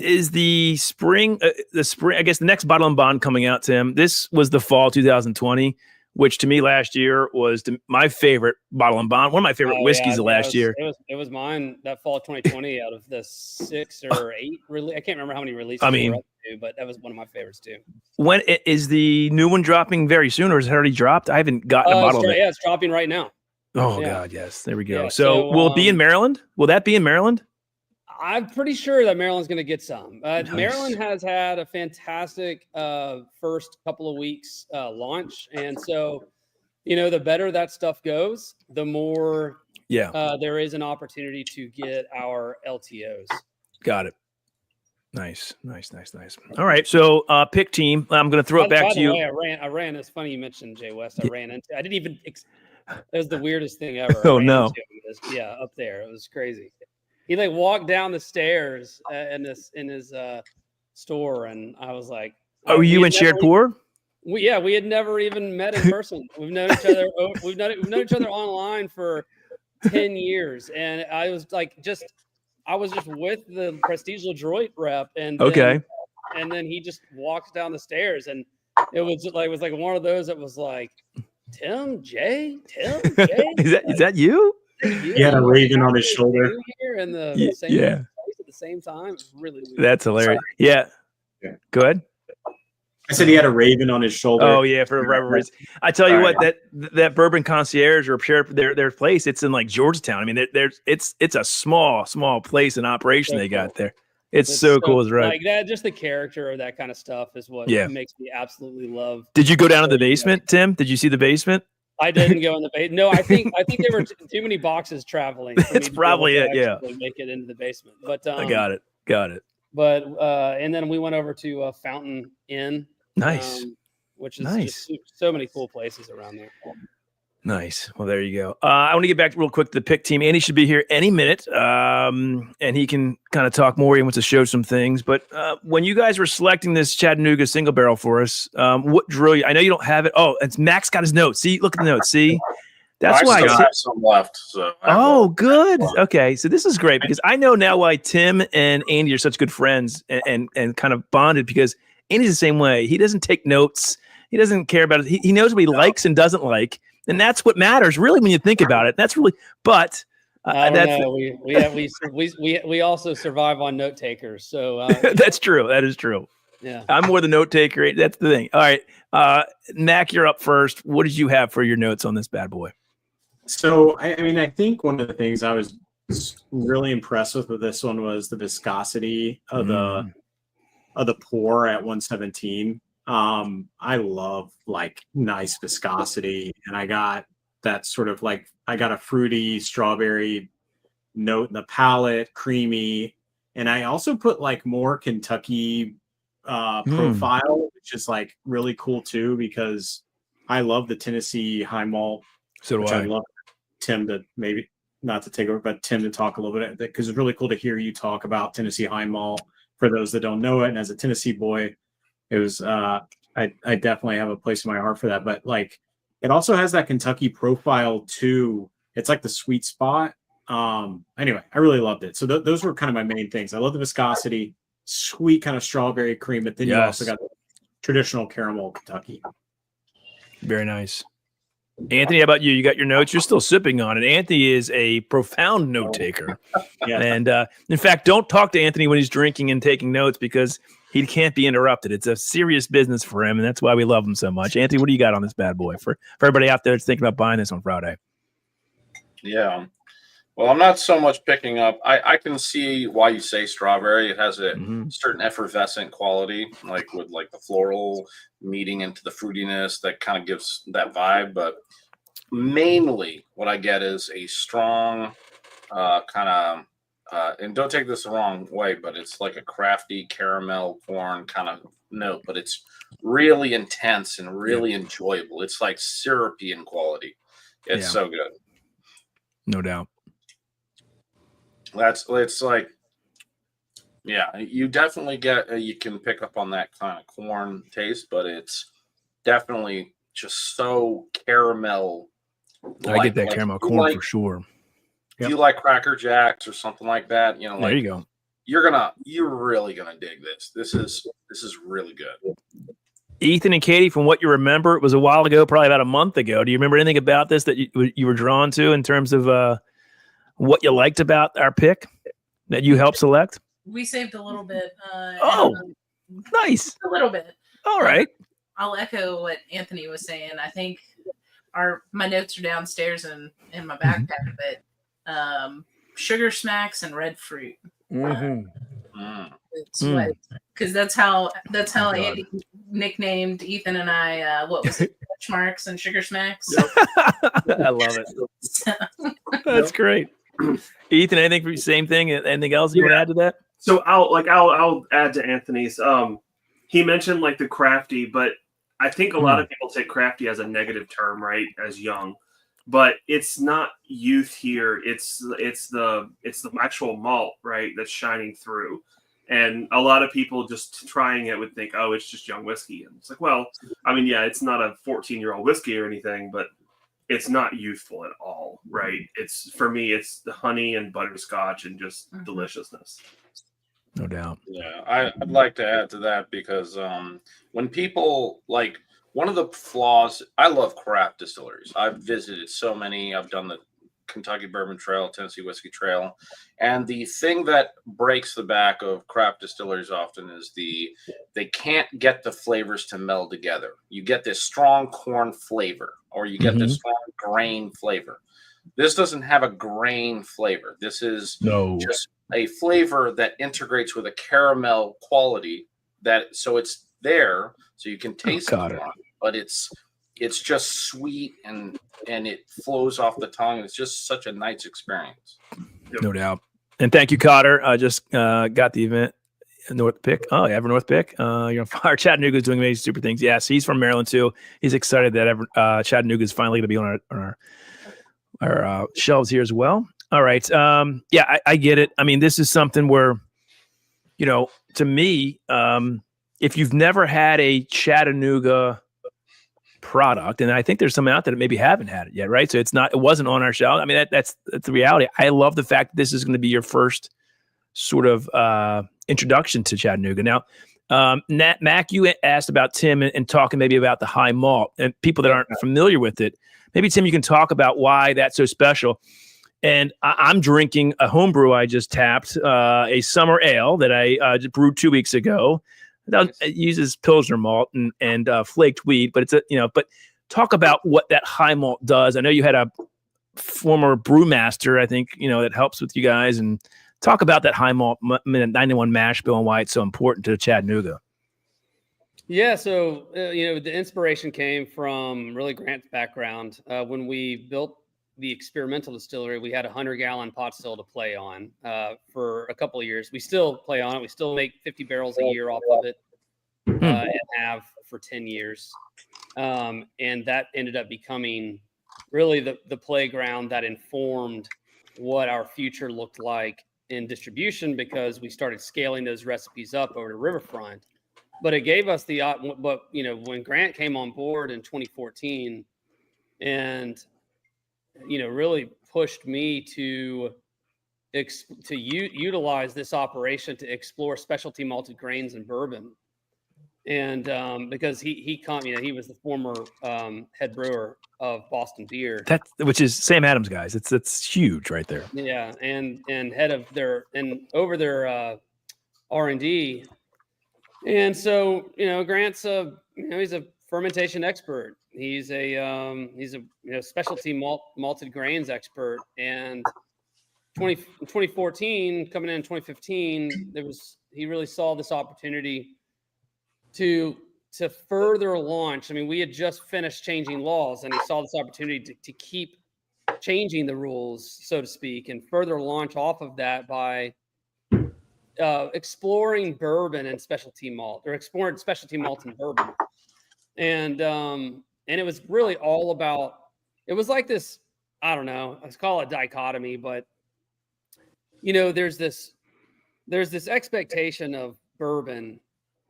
is the spring, I guess the next Bottle and Bond coming out, Tim, this was the fall 2020, which to me last year was my favorite Bottle and Bond, one of my favorite whiskeys of last year. It was mine that fall 2020 out of the 6 or 8 really. I can't remember how many releases I were up to, but that was one of my favorites too. When is the new one dropping very soon, or is it already dropped? I haven't gotten a bottle of it. Yeah, it's dropping right now. Oh yeah. God, yes. There we go. Yeah, so will it be in Maryland? Will that be in Maryland? I'm pretty sure that Maryland's going to get some. Nice. Maryland has had a fantastic first couple of weeks launch, and so the better that stuff goes, the more there is an opportunity to get our LTOs. Got it. Nice. All right, so pick team. I'm going to throw it back to you. By the way, I ran. It's funny you mentioned Jay West. I didn't even. It was the weirdest thing ever. Oh no! Yeah, up there, it was crazy. He walked down the stairs in his store, and I was like, "Oh, were you in shared pour?" We had never even met in person. We've known each other. We've known each other online for 10 years, and I was just with the Prestige LaDroit rep, and then he just walks down the stairs, and it was like one of those that was like, Tim, Jay. Is that you? He had a raven on his shoulder. Here in the same place at the same time. It's really weird. That's hilarious. Yeah. Go ahead. I said he had a raven on his shoulder. Oh yeah, for reverence. I tell you what, that Bourbon Concierge or their place, it's in Georgetown. I mean, it's a small place in operation they got there. It's so cool, is right. Like that, just the character of that kind of stuff is what makes me absolutely love. Did you go down to the basement, Tim? Did you see the basement? I didn't go in the basement. No, I think there were too many boxes traveling. That's probably it. Yeah, make it into the basement. But I got it. But and then we went over to Fountain Inn. Nice. Which is just so many cool places around there. Nice. Well, there you go. I want to get back real quick to the pick team. Andy should be here any minute, and he can kind of talk more. He wants to show some things. But when you guys were selecting this Chattanooga single barrel for us, what drew you? I know you don't have it. Oh, it's Max got his notes. See, look at the notes. See, that's why. I still have some left. So good. Okay, so this is great because I know now why Tim and Andy are such good friends and kind of bonded, because Andy's the same way. He doesn't take notes. He doesn't care about it. He knows what he likes and doesn't like. And that's what matters, really, when you think about it. That's really, but we also survive on note takers. So that's true. That is true. Yeah, I'm more the note taker. That's the thing. All right, Mac, you're up first. What did you have for your notes on this bad boy? So, I mean, I think one of the things I was really impressed with this one was the viscosity of the pour at 117. I love nice viscosity, and I got that sort of I got a fruity strawberry note in the palate, creamy, and I also put more Kentucky profile, which is really cool too, because I love the Tennessee high malt. So do I love Tim to maybe not to take over, but Tim to talk a little bit, because it's really cool to hear you talk about Tennessee high malt for those that don't know it. And as a Tennessee boy, it was I definitely have a place in my heart for that. But it also has that Kentucky profile too. It's the sweet spot. Anyway, I really loved it. So those were kind of my main things. I love the viscosity, sweet kind of strawberry cream, but then you also got the traditional caramel Kentucky. Very nice. Anthony, how about you? You got your notes? You're still sipping on it. Anthony is a profound note taker. And in fact, don't talk to Anthony when he's drinking and taking notes, because he can't be interrupted. It's a serious business for him, and that's why we love him so much. Anthony, what do you got on this bad boy for everybody out there that's thinking about buying this on Friday? Yeah. Well, I'm not so much picking up. I can see why you say strawberry. It has a certain effervescent quality, with the floral meeting into the fruitiness that kind of gives that vibe. But mainly what I get is a strong kind of, and don't take this the wrong way, but it's like a crafty caramel corn kind of note, but it's really intense and really enjoyable. It's syrupy in quality. It's so good. No doubt. It's Yeah, you definitely get you can pick up on that kind of corn taste, but it's definitely just so caramel. I get that Like caramel if you corn like, for sure. if you like Cracker Jacks or something like that, There like you go. you're really gonna dig this. This is really good. Ethan and Katie, from what you remember, it was a while ago, probably about a month ago. Do you remember anything about this that you were drawn to in terms of what you liked about our pick that you helped select? We saved a little bit. Oh, nice. A little bit. All right. I'll echo what Anthony was saying. I think my notes are downstairs in my backpack, but sugar smacks and red fruit. It's what, because that's how Andy nicknamed Ethan and I. What was it? Benchmarks and sugar smacks. I love it. That's great. Ethan, anything? Same thing. Anything else you want to add to that? So I'll add to Anthony's. He mentioned like the crafty, but I think a lot of people take crafty as a negative term, right? As young, but it's not youth here. It's the actual malt, right? That's shining through. And a lot of people just trying it would think, oh, it's just young whiskey. And it's like, well, I mean, yeah, it's not a 14-year-old whiskey or anything, but it's not youthful at all, right? It's, for me, it's the honey and butterscotch and just deliciousness. No doubt. Yeah, I'd like to add to that because when people like one of the flaws, I love craft distilleries. I've visited so many. I've done the Kentucky Bourbon Trail, Tennessee Whiskey Trail, and the thing that breaks the back of craft distilleries often is they can't get the flavors to meld together. You get this strong corn flavor, or you get this strong grain flavor. This doesn't have a grain flavor. This is just a flavor that integrates with a caramel quality so it's there, so you can taste it, but it's just sweet and it flows off the tongue. It's just such a nice experience. No doubt. And thank you, Cotter. I just got the event North pick. Oh, Evernorth pick. You're on fire. Chattanooga is doing amazing super things. Yes, he's from Maryland too. He's excited that Chattanooga is finally going to be on our shelves here as well. All right. Yeah, I get it. I mean, this is something where, to me, if you've never had a Chattanooga product, and I think there's some out there that maybe haven't had it yet, right? So it wasn't on our shelf. I mean, that's the reality. I love the fact that this is going to be your first sort of introduction to Chattanooga. Now, Mac, you asked about Tim and talking maybe about the high malt and people that aren't familiar with it. Maybe Tim, you can talk about why that's so special. And I'm drinking a homebrew I just tapped, a summer ale that I just brewed 2 weeks ago. It uses Pilsner malt and flaked wheat, but but talk about what that high malt does. I know you had a former brewmaster, I think, that helps with you guys, and talk about that high malt 91 mash bill and why it's so important to Chattanooga. Yeah. So, the inspiration came from really Grant's background. When we built the experimental distillery, we had a 100-gallon pot still to play on for a couple of years. We still play on it. We still make 50 barrels a year off of it and have for 10 years. And that ended up becoming really the playground that informed what our future looked like in distribution, because we started scaling those recipes up over the riverfront. But it gave us when Grant came on board in 2014 and really pushed me to utilize this operation to explore specialty malted grains and bourbon. And because he was the former head brewer of Boston Beer, which is Sam Adams, guys. It's huge right there. Yeah, and head of over their R&D. And so Grant's he's a fermentation expert. He's a specialty malted grains expert. And 2014, coming in 2015, he really saw this opportunity to further launch. I mean, we had just finished changing laws, and he saw this opportunity to keep changing the rules, so to speak, and further launch off of that by exploring bourbon and specialty malt, or exploring specialty malt and bourbon. And it was really all about, it was like this, I don't know, let's call it dichotomy, but there's this there's this expectation of bourbon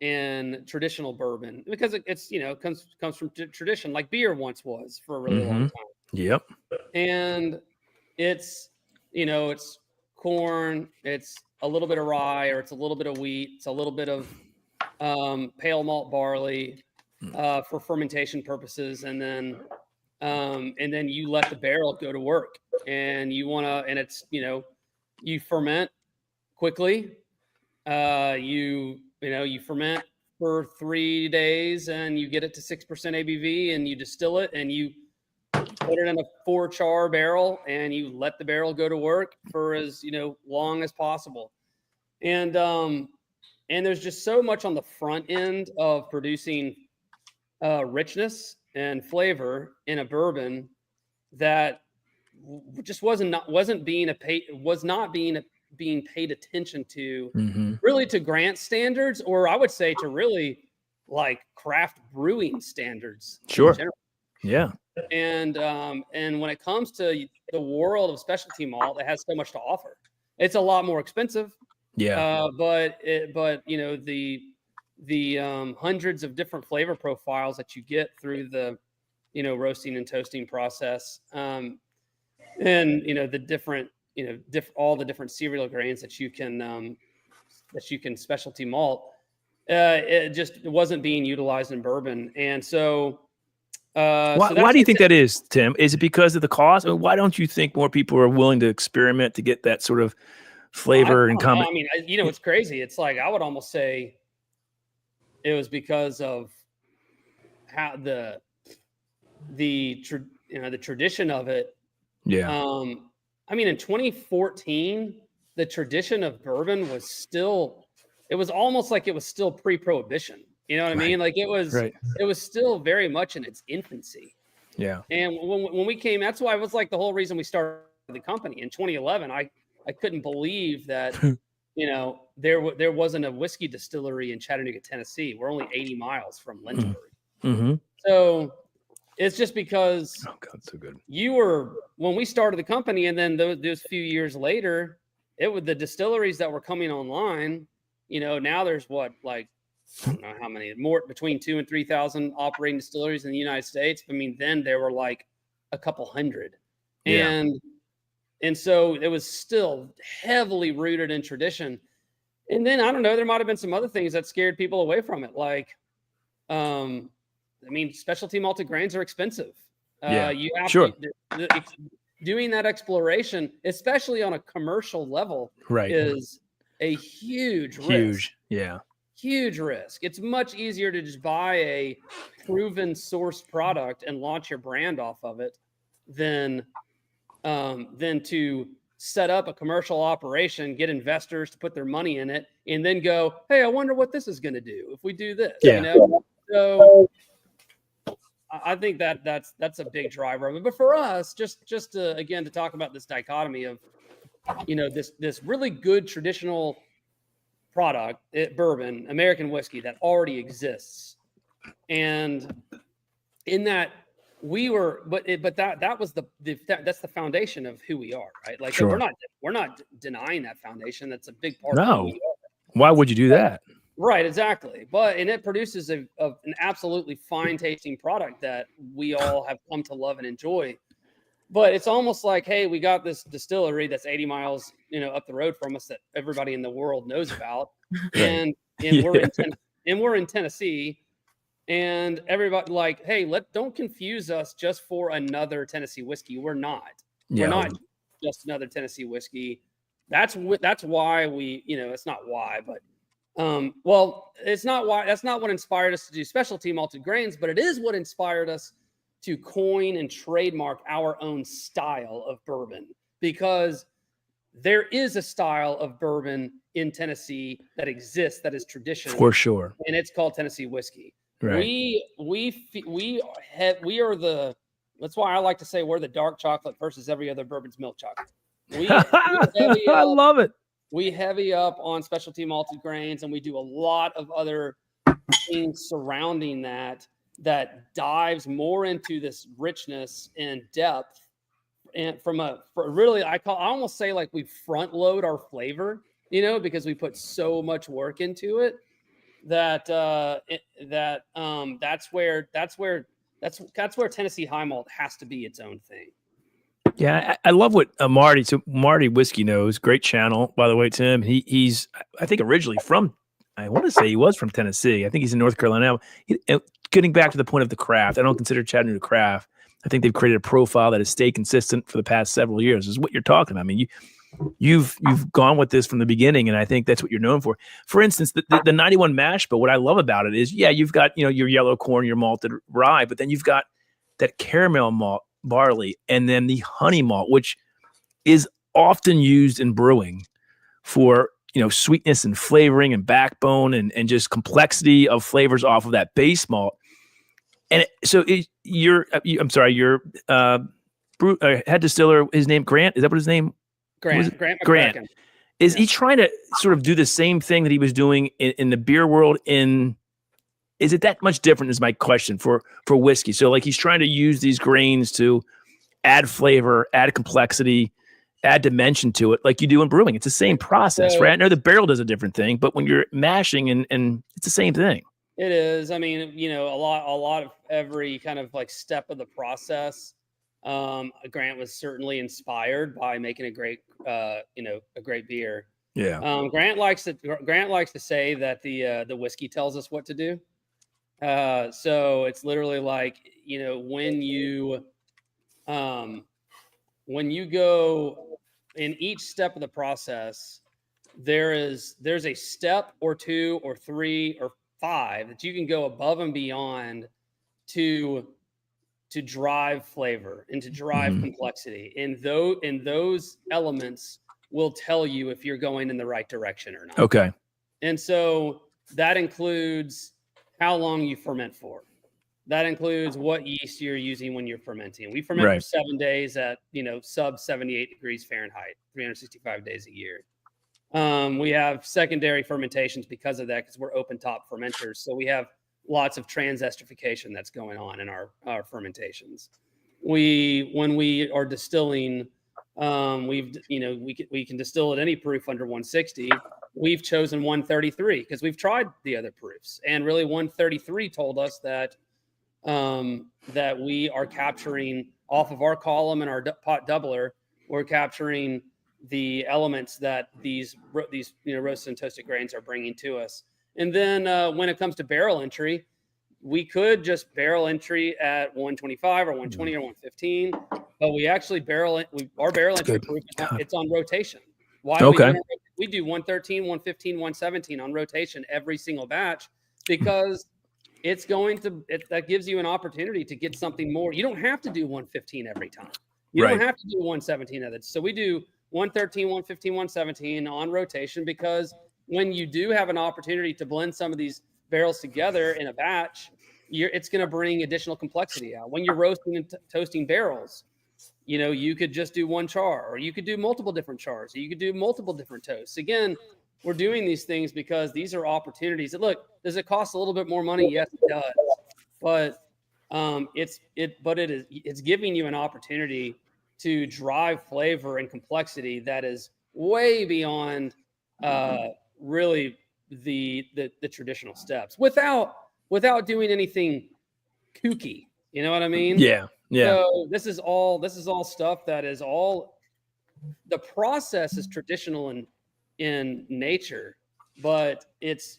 and traditional bourbon because it's comes from tradition, like beer once was for a really long time. Yep. And it's it's corn, it's a little bit of rye, or it's a little bit of wheat, it's a little bit of pale malt barley for fermentation purposes, and then you let the barrel go to work, and it's you ferment quickly. You ferment for 3 days, and you get it to 6% ABV, and you distill it, and you put it in a 4-char barrel, and you let the barrel go to work for as long as possible. And there's just so much on the front end of producing richness and flavor in a bourbon that just was not being paid attention to, really, to Grant standards, or I would say to really like craft brewing standards. Sure. Yeah. And when it comes to the world of specialty malt, it has so much to offer. It's a lot more expensive. Yeah. But the hundreds of different flavor profiles that you get through the roasting and toasting process, and the different all the different cereal grains that you can specialty malt, it wasn't being utilized in bourbon. And so why do you think that is, Tim? Is it because of the cost, or why don't you think more people are willing to experiment to get that sort of flavor and comment? I mean, it's crazy. It's like, I would almost say it was because of how the tradition of it. Yeah. I mean, in 2014, the tradition of bourbon was almost like it was still pre-prohibition. You know what I mean? Like it was still very much in its infancy. Yeah. And when we came, that's why it was like the whole reason we started the company in 2011. I couldn't believe that, there wasn't a whiskey distillery in Chattanooga, Tennessee. We're only 80 miles from Lynchburg. Mm-hmm. So it's just because so good. When we started the company, and then those few years later, the distilleries that were coming online, now there's I don't know how many more, between 2,000 and 3,000 operating distilleries in the United States. I mean, then there were like a couple hundred. Yeah. And so it was still heavily rooted in tradition. And then, I don't know, there might've been some other things that scared people away from it. Like, specialty malted grains are expensive. You have to, doing that exploration, especially on a commercial level, is a huge risk. Huge risk. It's much easier to just buy a proven sourced product and launch your brand off of it than to set up a commercial operation, get investors to put their money in it, and then go, hey, I wonder what this is going to do if we do this. So I think that's a big driver of it. But for us, just to talk about this dichotomy of this really good traditional product, bourbon, American whiskey that already exists, and in that that was that's the foundation of who we are, right? Like, we're not denying that foundation. That's a big part of who we are. Why would you do that? Right, exactly. And it produces an absolutely fine tasting product that we all have come to love and enjoy. But it's almost like, hey, we got this distillery that's 80 miles, up the road from us that everybody in the world knows about, and we're in Tennessee, and everybody like, hey, don't confuse us just for another Tennessee whiskey. We're not. Yeah. We're not just another Tennessee whiskey. That's why we, it's not why, but it's not why. That's not what inspired us to do specialty malted grains, but it is what inspired us to coin and trademark our own style of bourbon, because there is a style of bourbon in Tennessee that exists, that is traditional, for sure, and it's called Tennessee whiskey. Right. That's why I like to say we're the dark chocolate versus every other bourbon's milk chocolate. I love it. We heavy up on specialty malted grains, and we do a lot of other things surrounding that dives more into this richness and depth. And I almost say like we front load our flavor because we put so much work into it that that's where Tennessee High Malt has to be its own thing. Yeah, I love what Marty. So Marty Whiskey Knows, great channel, by the way, Tim. He's I think originally from, I want to say he was from Tennessee. I think he's in North Carolina now. Getting back to the point of the craft, I don't consider Chattanooga craft. I think they've created a profile that has stayed consistent for the past several years. Is what you're talking about. I mean, you've gone with this from the beginning, and I think that's what you're known for. For instance, the 91 mash bill. What I love about it is, yeah, you've got your yellow corn, your malted rye, but then you've got that caramel malt barley, and then the honey malt, which is often used in brewing for sweetness and flavoring and backbone and just complexity of flavors off of that base malt. And your head distiller, his name Grant, is that what his name? Grant. Grant. Is he trying to sort of do the same thing that he was doing in the beer world? Is it that much different? Is my question for whiskey. So like he's trying to use these grains to add flavor, add complexity, add dimension to it, like you do in brewing. It's the same process, right? I know the barrel does a different thing, but when you're mashing and it's the same thing. It is. I mean, a lot of every kind of like step of the process. Grant was certainly inspired by making a great beer. Yeah. Grant likes to say that the whiskey tells us what to do. So it's literally like, when you go in each step of the process, there's a step or two or three or five that you can go above and beyond to drive flavor and to drive complexity. And those elements will tell you if you're going in the right direction or not. Okay. And so that includes how long you ferment for. That includes what yeast you're using when you're fermenting. We ferment for 7 days at, sub 78 degrees Fahrenheit, 365 days a year. We have secondary fermentations because of that, because we're open top fermenters. So we have lots of transesterification that's going on in our fermentations. When we are distilling, we can distill at any proof under 160. We've chosen 133 because we've tried the other proofs, and really 133 told us that we are capturing off of our column and our pot doubler, we're capturing the elements that these roasted and toasted grains are bringing to us. And then when it comes to barrel entry, we could just barrel entry at 125 or 120 or 115, but we actually our barrel entry proof, it's on rotation. Why do we do 113, 115, 117 on rotation every single batch? Because that gives you an opportunity to get something more. You don't have to do 115 every time. You don't have to do 117 of it. So we do 113, 115, 117 on rotation, because when you do have an opportunity to blend some of these barrels together in a batch, it's going to bring additional complexity out. When you're roasting and toasting barrels, you could just do one char, or you could do multiple different chars, or you could do multiple different toasts. Again, we're doing these things because these are opportunities. Look, does it cost a little bit more money? Yes, it does. But it's giving you an opportunity to drive flavor and complexity that is way beyond really the traditional steps without doing anything kooky. You know what I mean? Yeah. So this is all stuff that is all, the process is traditional in nature, but it's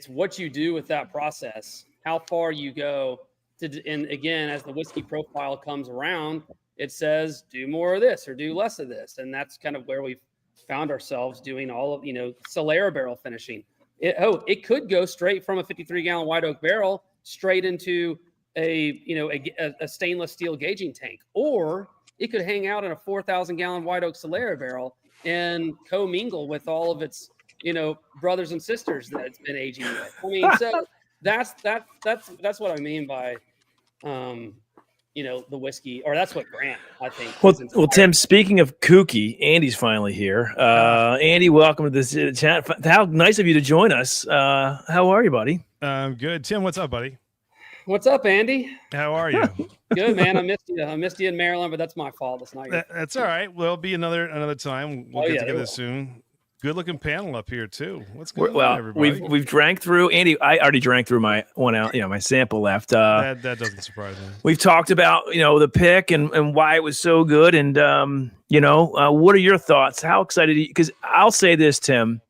what you do with that process, how far you go and again, as the whiskey profile comes around, it says do more of this or do less of this. And that's kind of where we've found ourselves doing all of, Solera barrel finishing. It could go straight from a 53-gallon white oak barrel straight into a stainless steel gauging tank, or it could hang out in a 4,000-gallon white oak Solera barrel and co-mingle with all of its, brothers and sisters that it's been aging with. I mean, so that's what I mean by, the whiskey, or that's what Grant, I think. Well, Tim, speaking of kooky, Andy's finally here. Andy, welcome to this chat. How nice of you to join us. How are you, buddy? Good. Tim, what's up, buddy? What's up, Andy? How are you? Good, man. I missed you in Maryland, but that's my fault. It's not your fault. That's all right. Well, it'll be another time. We'll get together soon. good looking panel up here too. What's going on, Well, everybody? we've drank through. Andy, I already drank through my one out. My sample left. that doesn't surprise me. We've talked about the pick and why it was so good, and what are your thoughts? How excited? Because I'll say this, Tim.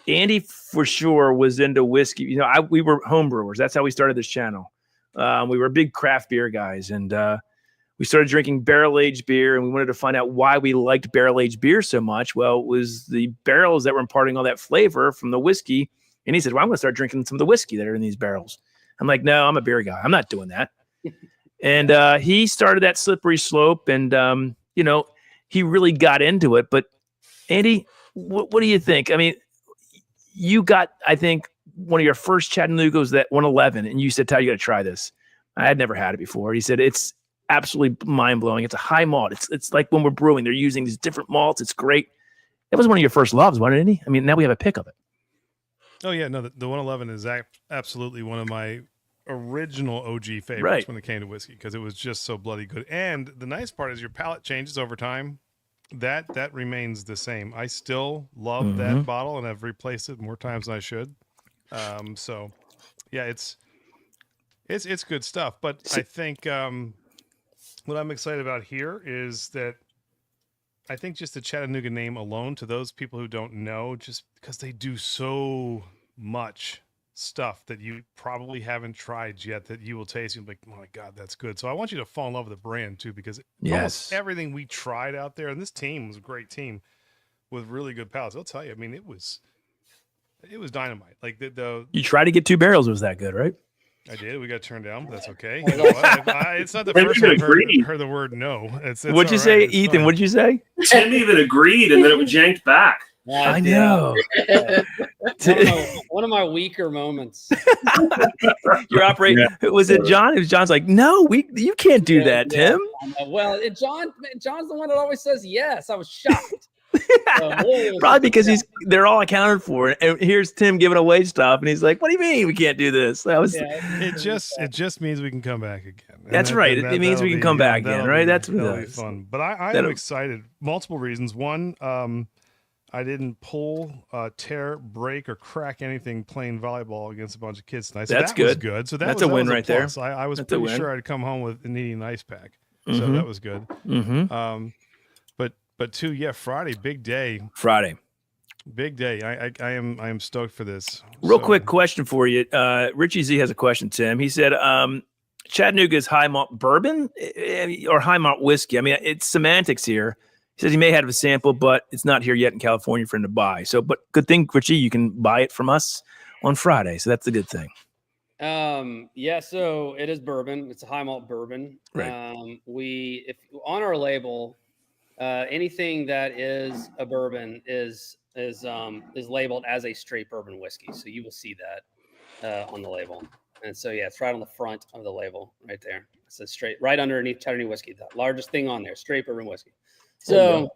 Andy for sure was into whiskey. We were homebrewers. That's how we started this channel. We were big craft beer guys, and we started drinking barrel-aged beer, and we wanted to find out why we liked barrel-aged beer so much. Well, it was the barrels that were imparting all that flavor from the whiskey. And he said, well, I'm going to start drinking some of the whiskey that are in these barrels. I'm like, no, I'm a beer guy. I'm not doing that. And he started that slippery slope, and, he really got into it. But, Andy, what do you think? I mean, you got, I think, one of your first Chattanooga's that 111, and you said, Ty, you got to try this. I had never had it before. He said, it's absolutely mind-blowing. It's a high malt. It's like when we're brewing, they're using these different malts. It's great. It was one of your first loves, wasn't it? I mean, now we have a pick of it. Oh yeah, no, the 111 is absolutely one of my original OG favorites Right. when it came to whiskey, because it was just so bloody good. And the nice part is your palate changes over time. That remains the same. I still love that bottle, and I've replaced it more times than I should. So yeah, it's good stuff. But I think what I'm excited about here is that I think just the Chattanooga name alone, to those people who don't know, just because they do so much stuff that you probably haven't tried yet, that you will taste, you'll be like, oh my God, that's good. So I want you to fall in love with the brand too, because almost everything we tried out there, and this team was a great team with really good palates. I'll tell you, I mean, it was dynamite. Like you tried to get 2 barrels. It was that good, right? I did. We got turned down, but that's okay. You know what? It's not the first time I've heard the word no. It's What'd you say, Ethan? Fine. What'd you say? Tim even agreed, and then it was yanked back. I know. One of my weaker moments. You're operating. Was it John? It was John's like, no, you can't do that, Tim. Well, John's the one that always says yes. I was shocked. Probably because they're all accounted for. And here's Tim giving away stuff, and he's like, what do you mean we can't do this? It just means we can come back again. And that's right. It means we can come back again, right? That'll be fun. But I am excited. Multiple reasons. One, I didn't pull, tear, break, or crack anything playing volleyball against a bunch of kids tonight. So that's was good. So that's a win right there. I was pretty sure I'd come home with needing an ice pack. So that was good. But 2, Friday, big day. Big day. I am stoked for this. Real quick question for you. Richie Z has a question, Tim. He said, Chattanooga is high malt bourbon or high malt whiskey. I mean, it's semantics here. He says he may have a sample, but it's not here yet in California for him to buy. So, but good thing, Richie, you can buy it from us on Friday. So that's a good thing. So it is bourbon. It's a high malt bourbon. Right. If on our label, anything that is a bourbon is labeled as a straight bourbon whiskey. So you will see that on the label. And so, it's right on the front of the label right there. It says straight, right underneath Chattanooga whiskey, the largest thing on there, straight bourbon whiskey. So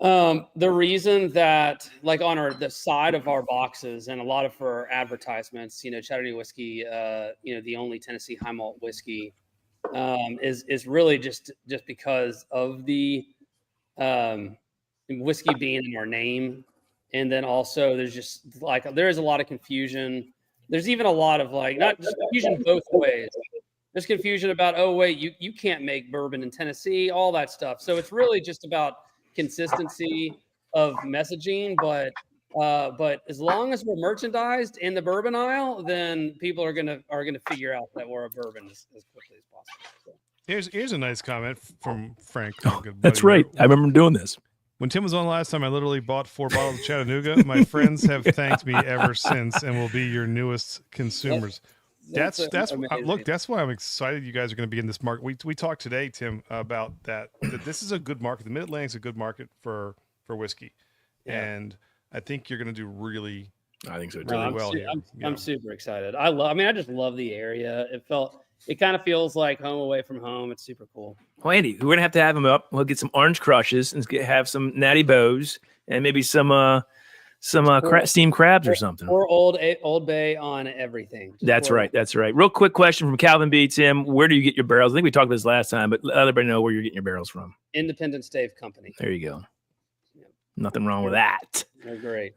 the reason that, like, on the side of our boxes and a lot of our advertisements, Chattanooga whiskey, the only Tennessee high malt whiskey, is really just because of the whiskey being in our name. And then also there is a lot of confusion. There's even a lot of not just confusion both ways. There's confusion about, oh wait, you can't make bourbon in Tennessee, all that stuff. So it's really just about consistency of messaging. But as long as we're merchandised in the bourbon aisle, then people are gonna figure out that we're a bourbon as quickly as possible. So. Here's a nice comment from Frank. That's right. I remember doing this. When Tim was on last time, I literally bought 4 bottles of Chattanooga. My friends have thanked me ever since, and will be your newest consumers. That's look. That's why I'm excited. You guys are going to be in this market. We talked today, Tim, about that this is a good market. The Mid-Atlantic is a good market for whiskey, and I think you're going to do really. I think so too. Really well. I'm super excited. I just love the area. It kind of feels like home away from home. It's super cool. Well, Andy, we're gonna have to have him up. We'll get some orange crushes and have some natty bows and maybe some steamed crabs or something. Or Old Bay on everything. That's right. Real quick question from Calvin B. Tim, where do you get your barrels? I think we talked about this last time, but let everybody know where you're getting your barrels from. Independent Stave Company. There you go. Nothing wrong with that. They're great.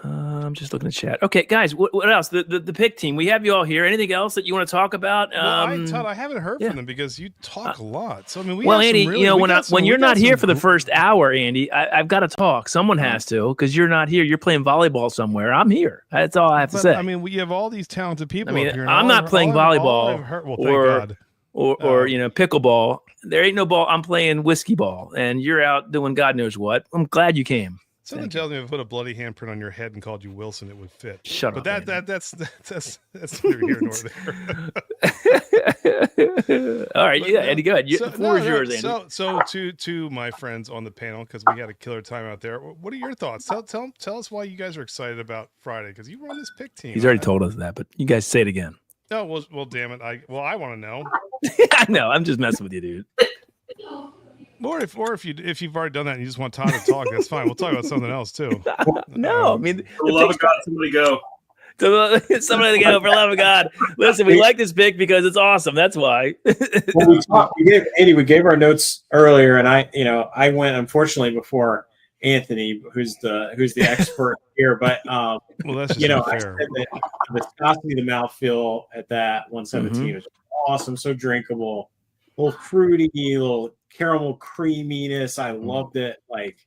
I'm just looking at chat. Okay, guys, what else? The pick team. We have you all here. Anything else that you want to talk about? Well, Todd, I haven't heard yeah. from them because you talk a lot. So I mean, well, Andy, when you're not here for the first hour, Andy, I've got to talk. Someone has to, because you're not here. You're playing volleyball somewhere. I'm here. That's all I have to say. I mean, we have all these talented people. I mean, up here, I'm not playing volleyball or pickleball. There ain't no ball. I'm playing whiskey ball, and you're out doing God knows what. I'm glad you came. Something tells me if I put a bloody handprint on your head and called you Wilson, it would fit. Shut up. But that's neither here nor there. All right, Andy, go ahead. The floor is yours, Andy. So to my friends on the panel, because we had a killer time out there. What are your thoughts? Tell us why you guys are excited about Friday, because you run this pick team. He's already told us that, but you guys say it again. Oh well, damn it! I want to know. I know. I'm just messing with you, dude. Or if you've already done that and you just want Todd to talk, that's fine. We'll talk about something else too. No, I mean, for the love of God, somebody go. Somebody to go, for the love of God. Listen, we like this pick because it's awesome. That's why. Well, we gave our notes earlier, and I went unfortunately before Anthony, who's the expert here. But well, that's just I said that the viscosity of the mouthfeel at that 117 was awesome, so drinkable, a little fruity, a little caramel creaminess. I loved it. Like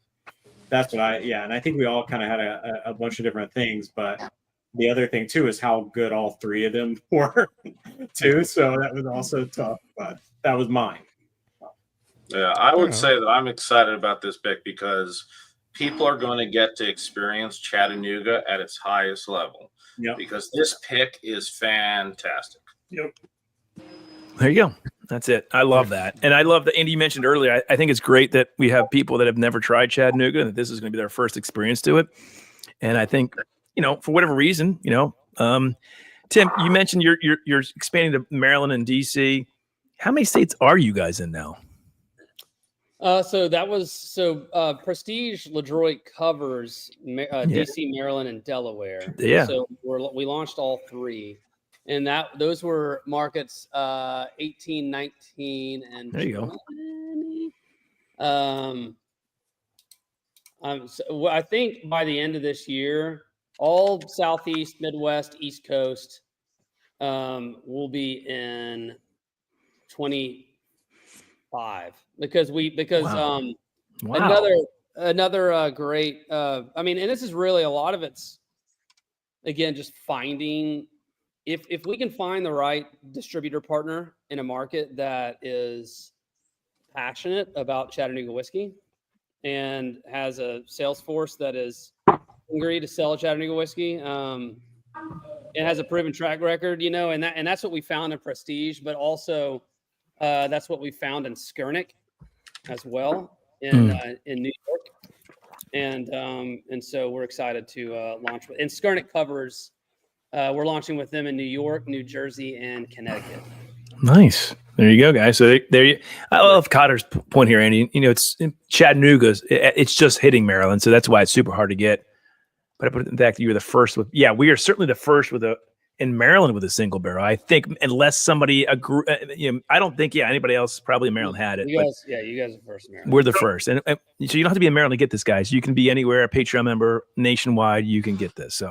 that's what and I think we all kind of had a bunch of different things, but the other thing too is how good all three of them were too. So that was also tough, but that was mine. Yeah, I would say that I'm excited about this pick because people are going to get to experience Chattanooga at its highest level. Yep. Because this pick is fantastic. Yep. There you go. That's it. I love that. And I love that Andy mentioned earlier. I think it's great that we have people that have never tried Chattanooga and that this is going to be their first experience to it. And I think, for whatever reason, Tim, you mentioned you're expanding to Maryland and DC. How many states are you guys in now? So Prestige LaDroit covers DC, Maryland, and Delaware. Yeah. So we launched all three, and those were markets 18, 19, and there you 20. So I think by the end of this year, all Southeast, Midwest, East Coast will be in 25 because another great and this is really a lot of it's again just finding if we can find the right distributor partner in a market that is passionate about Chattanooga whiskey and has a sales force that is hungry to sell Chattanooga whiskey. It has a proven track record, and that's what we found in Prestige, but also that's what we found in Skurnik as well in New York, and so we're excited to launch with. And Skurnik covers. We're launching with them in New York, New Jersey, and Connecticut. Nice. There you go, guys. So I love Cotter's point here, Andy. It's Chattanooga's. It's just hitting Maryland, so that's why it's super hard to get. But I put it in fact, you were the first with. Yeah, we are certainly the first in Maryland with a single barrel. I think unless somebody agree, I don't think anybody else probably in Maryland had it. You guys are first in Maryland. We're the first, and so you don't have to be in Maryland to get this, guys. You can be anywhere, a Patreon member, nationwide. You can get this.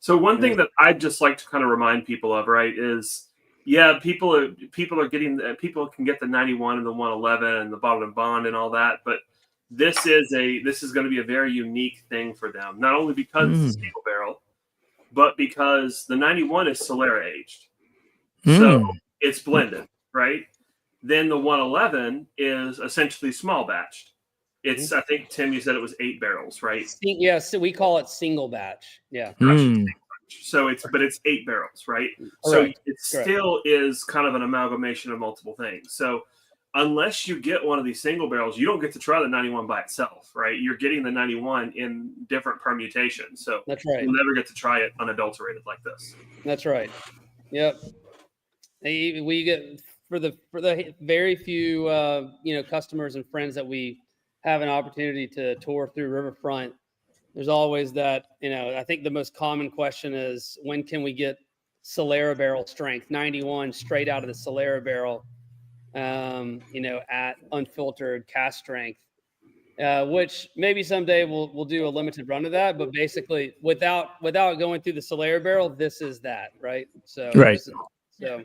So one thing that I'd just like to kind of remind people of, right, is people can get the 91 and the 111 and the bottled and bond and all that, but this is going to be a very unique thing for them. Not only because it's a single barrel, but because the 91 is Solera aged, so it's blended, right? Then the 111 is essentially small batched. It's I think Tim, you said it was 8 barrels, right? Yeah, so we call it single batch. Yeah. So it's 8 barrels, right? Correct. So it still is kind of an amalgamation of multiple things. So unless you get one of these single barrels, you don't get to try the 91 by itself, right? You're getting the 91 in different permutations. So that's right. You'll never get to try it unadulterated like this. That's right. Yep. We get for the very few customers and friends that we have an opportunity to tour through Riverfront. There's always that, I think the most common question is, when can we get Solera barrel strength, 91 straight out of the Solera barrel? at unfiltered cast strength, which maybe someday we'll do a limited run of that. But basically, without going through the Solaire barrel, this is that, right? So Right. So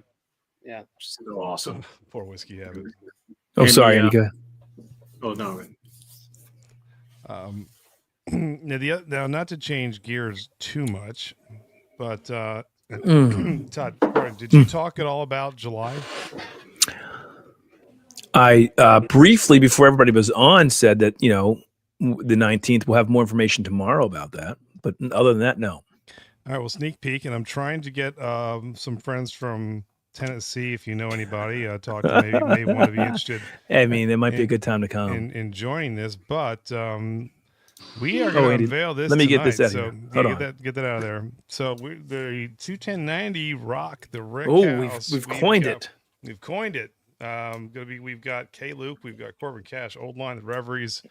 yeah, So awesome. Poor whiskey habit. Oh, And sorry, the, Andy. Go ahead. Oh no. Now, not to change gears too much, but Todd, did you talk at all about July? I briefly, before everybody was on, said that, the 19th, we'll have more information tomorrow about that. But other than that, no. All right, well, sneak peek, and I'm trying to get some friends from Tennessee, if you know anybody, talk to maybe one of you interested. I mean, it might be a good time to come. In joining this, but we are going to unveil this. Let me tonight, get this out so of here. Get that out of there. So the 21090 rock the Rick House. We've coined it. We've coined it. We've got K Luke, we've got Corbin Cash, Old Line, the Reveries.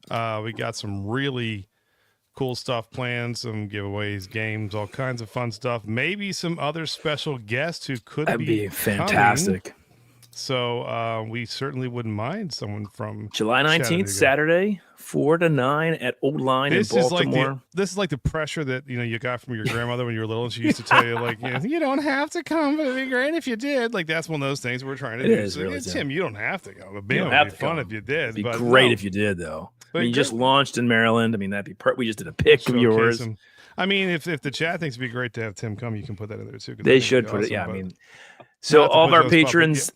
We got some really cool stuff planned, some giveaways, games, all kinds of fun stuff. Maybe some other special guests who could be fantastic. Coming. So we certainly wouldn't mind someone from July 19th, Chattanooga. Saturday, 4 to 9 at Old Line in Baltimore. This is like the pressure that you got from your grandmother when you were little, and she used to tell you you don't have to come, but it'd be great if you did. Like that's one of those things we're trying to do. Is really Tim, you don't have to go. But it would be fun if you did. It'd be great if you did, though. But you just launched in Maryland. I mean, that'd be we just did a pick of yours. I mean, if the chat thinks it'd be great to have Tim come, you can put that in there too. They should put it. Yeah, I mean, so all of our patrons,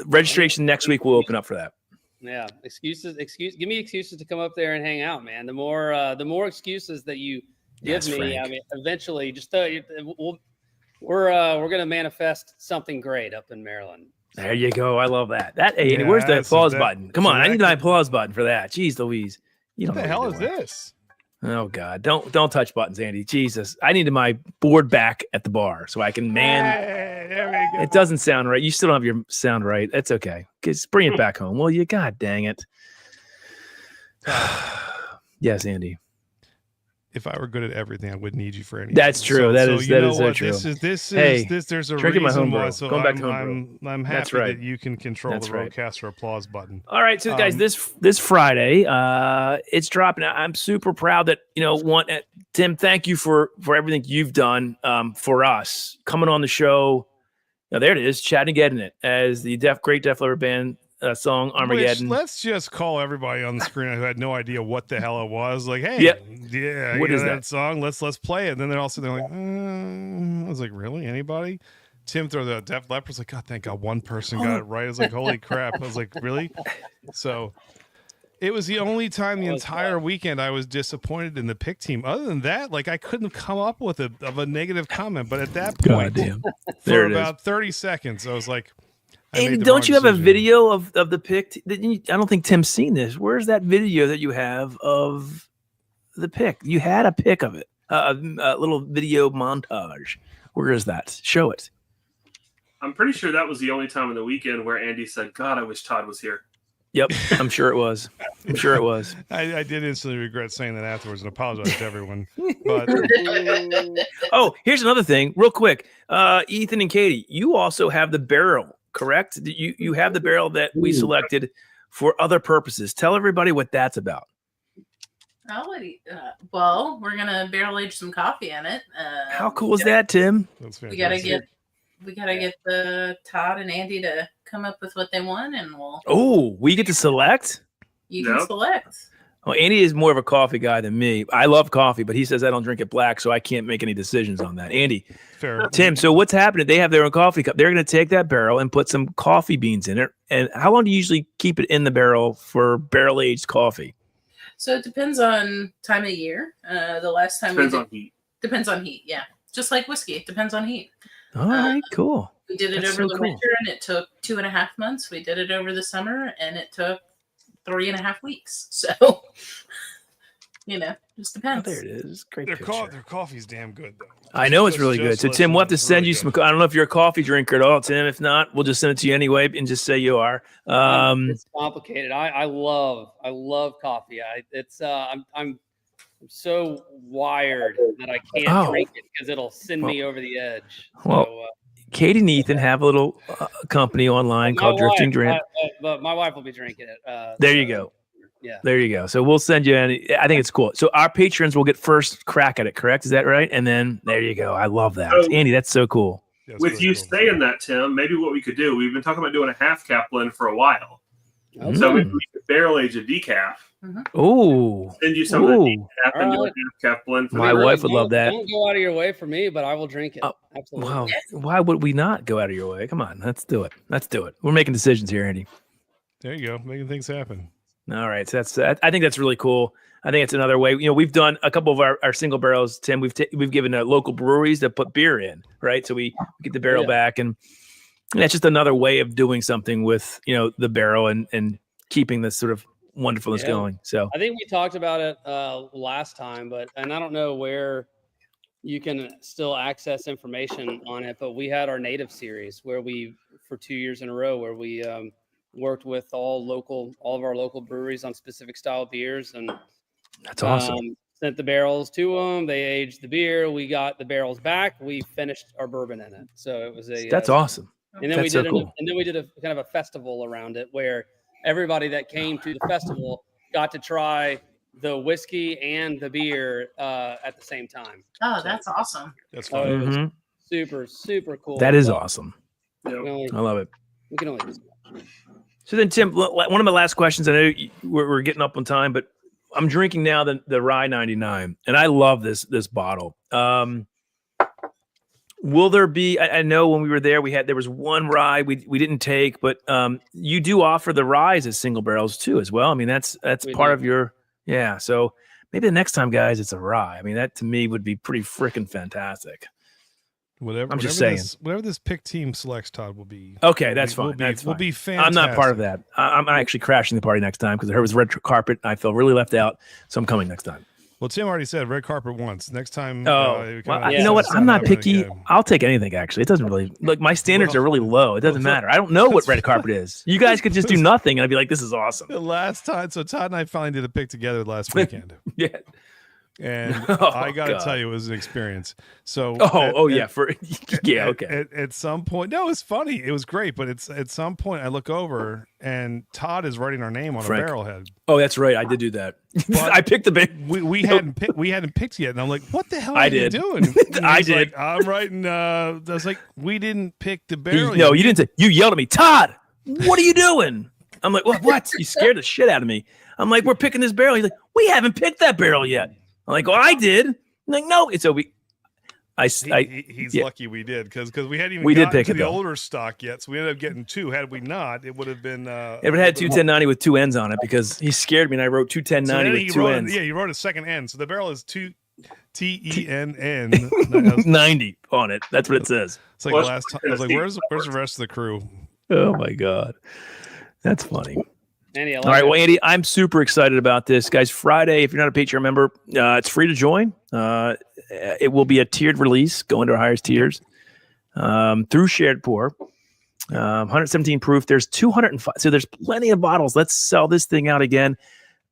registration next week will open up for that. Yeah, give me excuses to come up there and hang out, man. The more excuses that you give me, Frank. I mean, eventually, just we're gonna manifest something great up in Maryland. There you go. I love that. Andy, where's the applause button? Come on, I need my applause button for that. Jeez Louise. What the hell is this? Oh God. Don't touch buttons, Andy. Jesus. I needed my board back at the bar so I can there we go. It doesn't sound right. You still don't have your sound right. That's okay. Just bring it back home. Will you? God dang it. Yes, Andy. If I were good at everything, I wouldn't need you for anything. That's true. That is so true. This is there's a drinking reason my why. homebrew. So going back to homebrew. I'm happy that you can control the Roadcaster applause button. All right, so guys, this Friday, it's dropping. I'm super proud that Tim. Thank you for everything you've done for us coming on the show. Now there it is, Chattanooga it as the great Def Leppard band. Song Armageddon. Let's just call everybody on the screen who had no idea what the hell it was. Like, hey, yeah, what is that song? Let's play it. And then they're also like, I was like, really? Anybody? Tim throw the Def Leppard. Like, God, thank God, one person got it right. I was like, holy crap! I was like, really? So it was the only time the entire weekend I was disappointed in the pick team. Other than that, like I couldn't come up with a negative comment. But at that point, for about 30 seconds, I was like. And don't you have a video of the pick? I don't think Tim's seen this. Where's that video that you have of the pick? You had a pick of it, a little video montage. Where is that? Show it. I'm pretty sure that was the only time in the weekend where Andy said, God, I wish Todd was here. Yep, I'm sure it was. I did instantly regret saying that afterwards and apologize to everyone. But here's another thing, real quick. Ethan and Katie, you also have the barrel. Correct? You have the barrel that we selected for other purposes. Tell everybody what that's about. Well, we're gonna barrel age some coffee in it. How cool is that, Tim? We gotta get the Todd and Andy to come up with what they want, and we'll. Oh, we get to select. You can select. Well, Andy is more of a coffee guy than me. I love coffee, but he says I don't drink it black, so I can't make any decisions on that. Andy, fair. Tim, so what's happening? They have their own coffee cup. They're going to take that barrel and put some coffee beans in it. And how long do you usually keep it in the barrel for barrel-aged coffee? So it depends on time of year. The last time depends on heat. Depends on heat, yeah. Just like whiskey, it depends on heat. All right, cool. We did it over the winter, and it took 2.5 months. We did it over the summer, and it took 3.5 weeks. So, just depends. There it is. Great. Their coffee's damn good, though. I know it's really good. So, Tim, we'll have to send you some. I don't know if you're a coffee drinker at all, Tim. If not, we'll just send it to you anyway and just say you are. It's complicated. I love coffee. I'm so wired that I can't drink it because it'll send me over the edge. Well, so, Katie and Ethan have a little company online My called Drifting wife, Dram. but my wife will be drinking it. There so, you go. Yeah. There you go. So we'll send you. I think it's cool. So our patrons will get first crack at it. Correct? Is that right? And then there you go. I love that, So- Andy. That's so cool. That's With really you cool. saying that, Tim, maybe what we could do, we've been talking about doing a half cap blend for a while. Okay. So maybe we could barrel age a decaf, Ooh. send you some of the Ooh. decaf and do a Alright. half cap blend for My me. wife would love that. Don't go out of your way for me, but I will drink it. Oh, Absolutely. Wow. Why would we not go out of your way? Come on. Let's do it. Let's do it. We're making decisions here, Andy. There you go, making things happen. All right. So I think that's really cool. I think it's another way. We've done a couple of our single barrels, Tim. We've given local breweries to put beer in, right? So we get the barrel back, and that's just another way of doing something with the barrel and keeping this sort of wonderfulness going. So I think we talked about it last time, and I don't know where you can still access information on it, but we had our native series where for 2 years in a row, where we worked with all of our local breweries on specific style beers, and that's awesome. Sent the barrels to them. They aged the beer. We got the barrels back. We finished our bourbon in it. So it was That's awesome. And then That's so cool. and then we did a kind of a festival around it where everybody that came to the festival got to try the whiskey and the beer at the same time. Oh, that's awesome. That's So fun. it was Mhm. super, super cool. That is But awesome. we can only- I love it. we can only do so much. So then, Tim, one of my last questions. I know we're getting up on time, but I'm drinking now the Rye 99, and I love this bottle. Will there be? I know when we were there, there was one rye we didn't take, but you do offer the ryes as single barrels too, as well. I mean, that's We part do. of your So maybe the next time, guys, it's a rye. I mean, that to me would be pretty freaking fantastic. I'm just saying. Whatever this pick team selects, Todd will be. Okay, that's will fine. be- That's will fine. be fantastic. I'm not part of that. I'm actually crashing the party next time because I heard it was red carpet. I feel really left out, so I'm coming next time. Well, Tim already said red carpet once. Next time. Oh, we well, kinda you know what? decide I'm not that one picky. again. I'll take anything. Actually, it doesn't really look. My standards Well, are really low. It doesn't well, matter. I don't know what that's red carpet is. You guys could just do nothing, and I'd be like, "This is awesome." The last time, so Todd and I finally did a pick together last weekend, Yeah. and Oh, I got to God. tell you, it was an experience. So, Yeah. Okay. At some point, no, it's funny. It was great, but it's at some point I look over and Todd is writing our name on Frank. a barrelhead. Oh, that's right. I did do that. But I picked the big. We hadn't picked yet, and I'm like, "What the hell I are you did. doing?" And I he's did. like, I'm writing. I was like, "We didn't pick the barrel." No, yet." you didn't say. You yelled at me, Todd. What are you doing? I'm like, what? You scared the shit out of me. I'm like, we're picking this barrel. He's like, we haven't picked that barrel yet. I'm like, well, I did. I'm like, no. It's He's yeah. lucky we did because we hadn't even We did gotten pick to it, the though. older stock yet, so we ended up getting two. Had we not, it would have been. It had 21090 with two N's on it because he scared me and I wrote 21090 with two N's. Yeah, you wrote a second N, so the barrel is TENN 90 on it. That's what it says. It's like last time. I was like, "Where's the rest of the crew?" Oh my God. That's funny. Andy, I like All right. it. Well, Andy, I'm super excited about this. Guys, Friday, if you're not a Patreon member, it's free to join. It will be a tiered release, going to our highest tiers through Shared Pour. 117 proof. There's 205. So there's plenty of bottles. Let's sell this thing out again.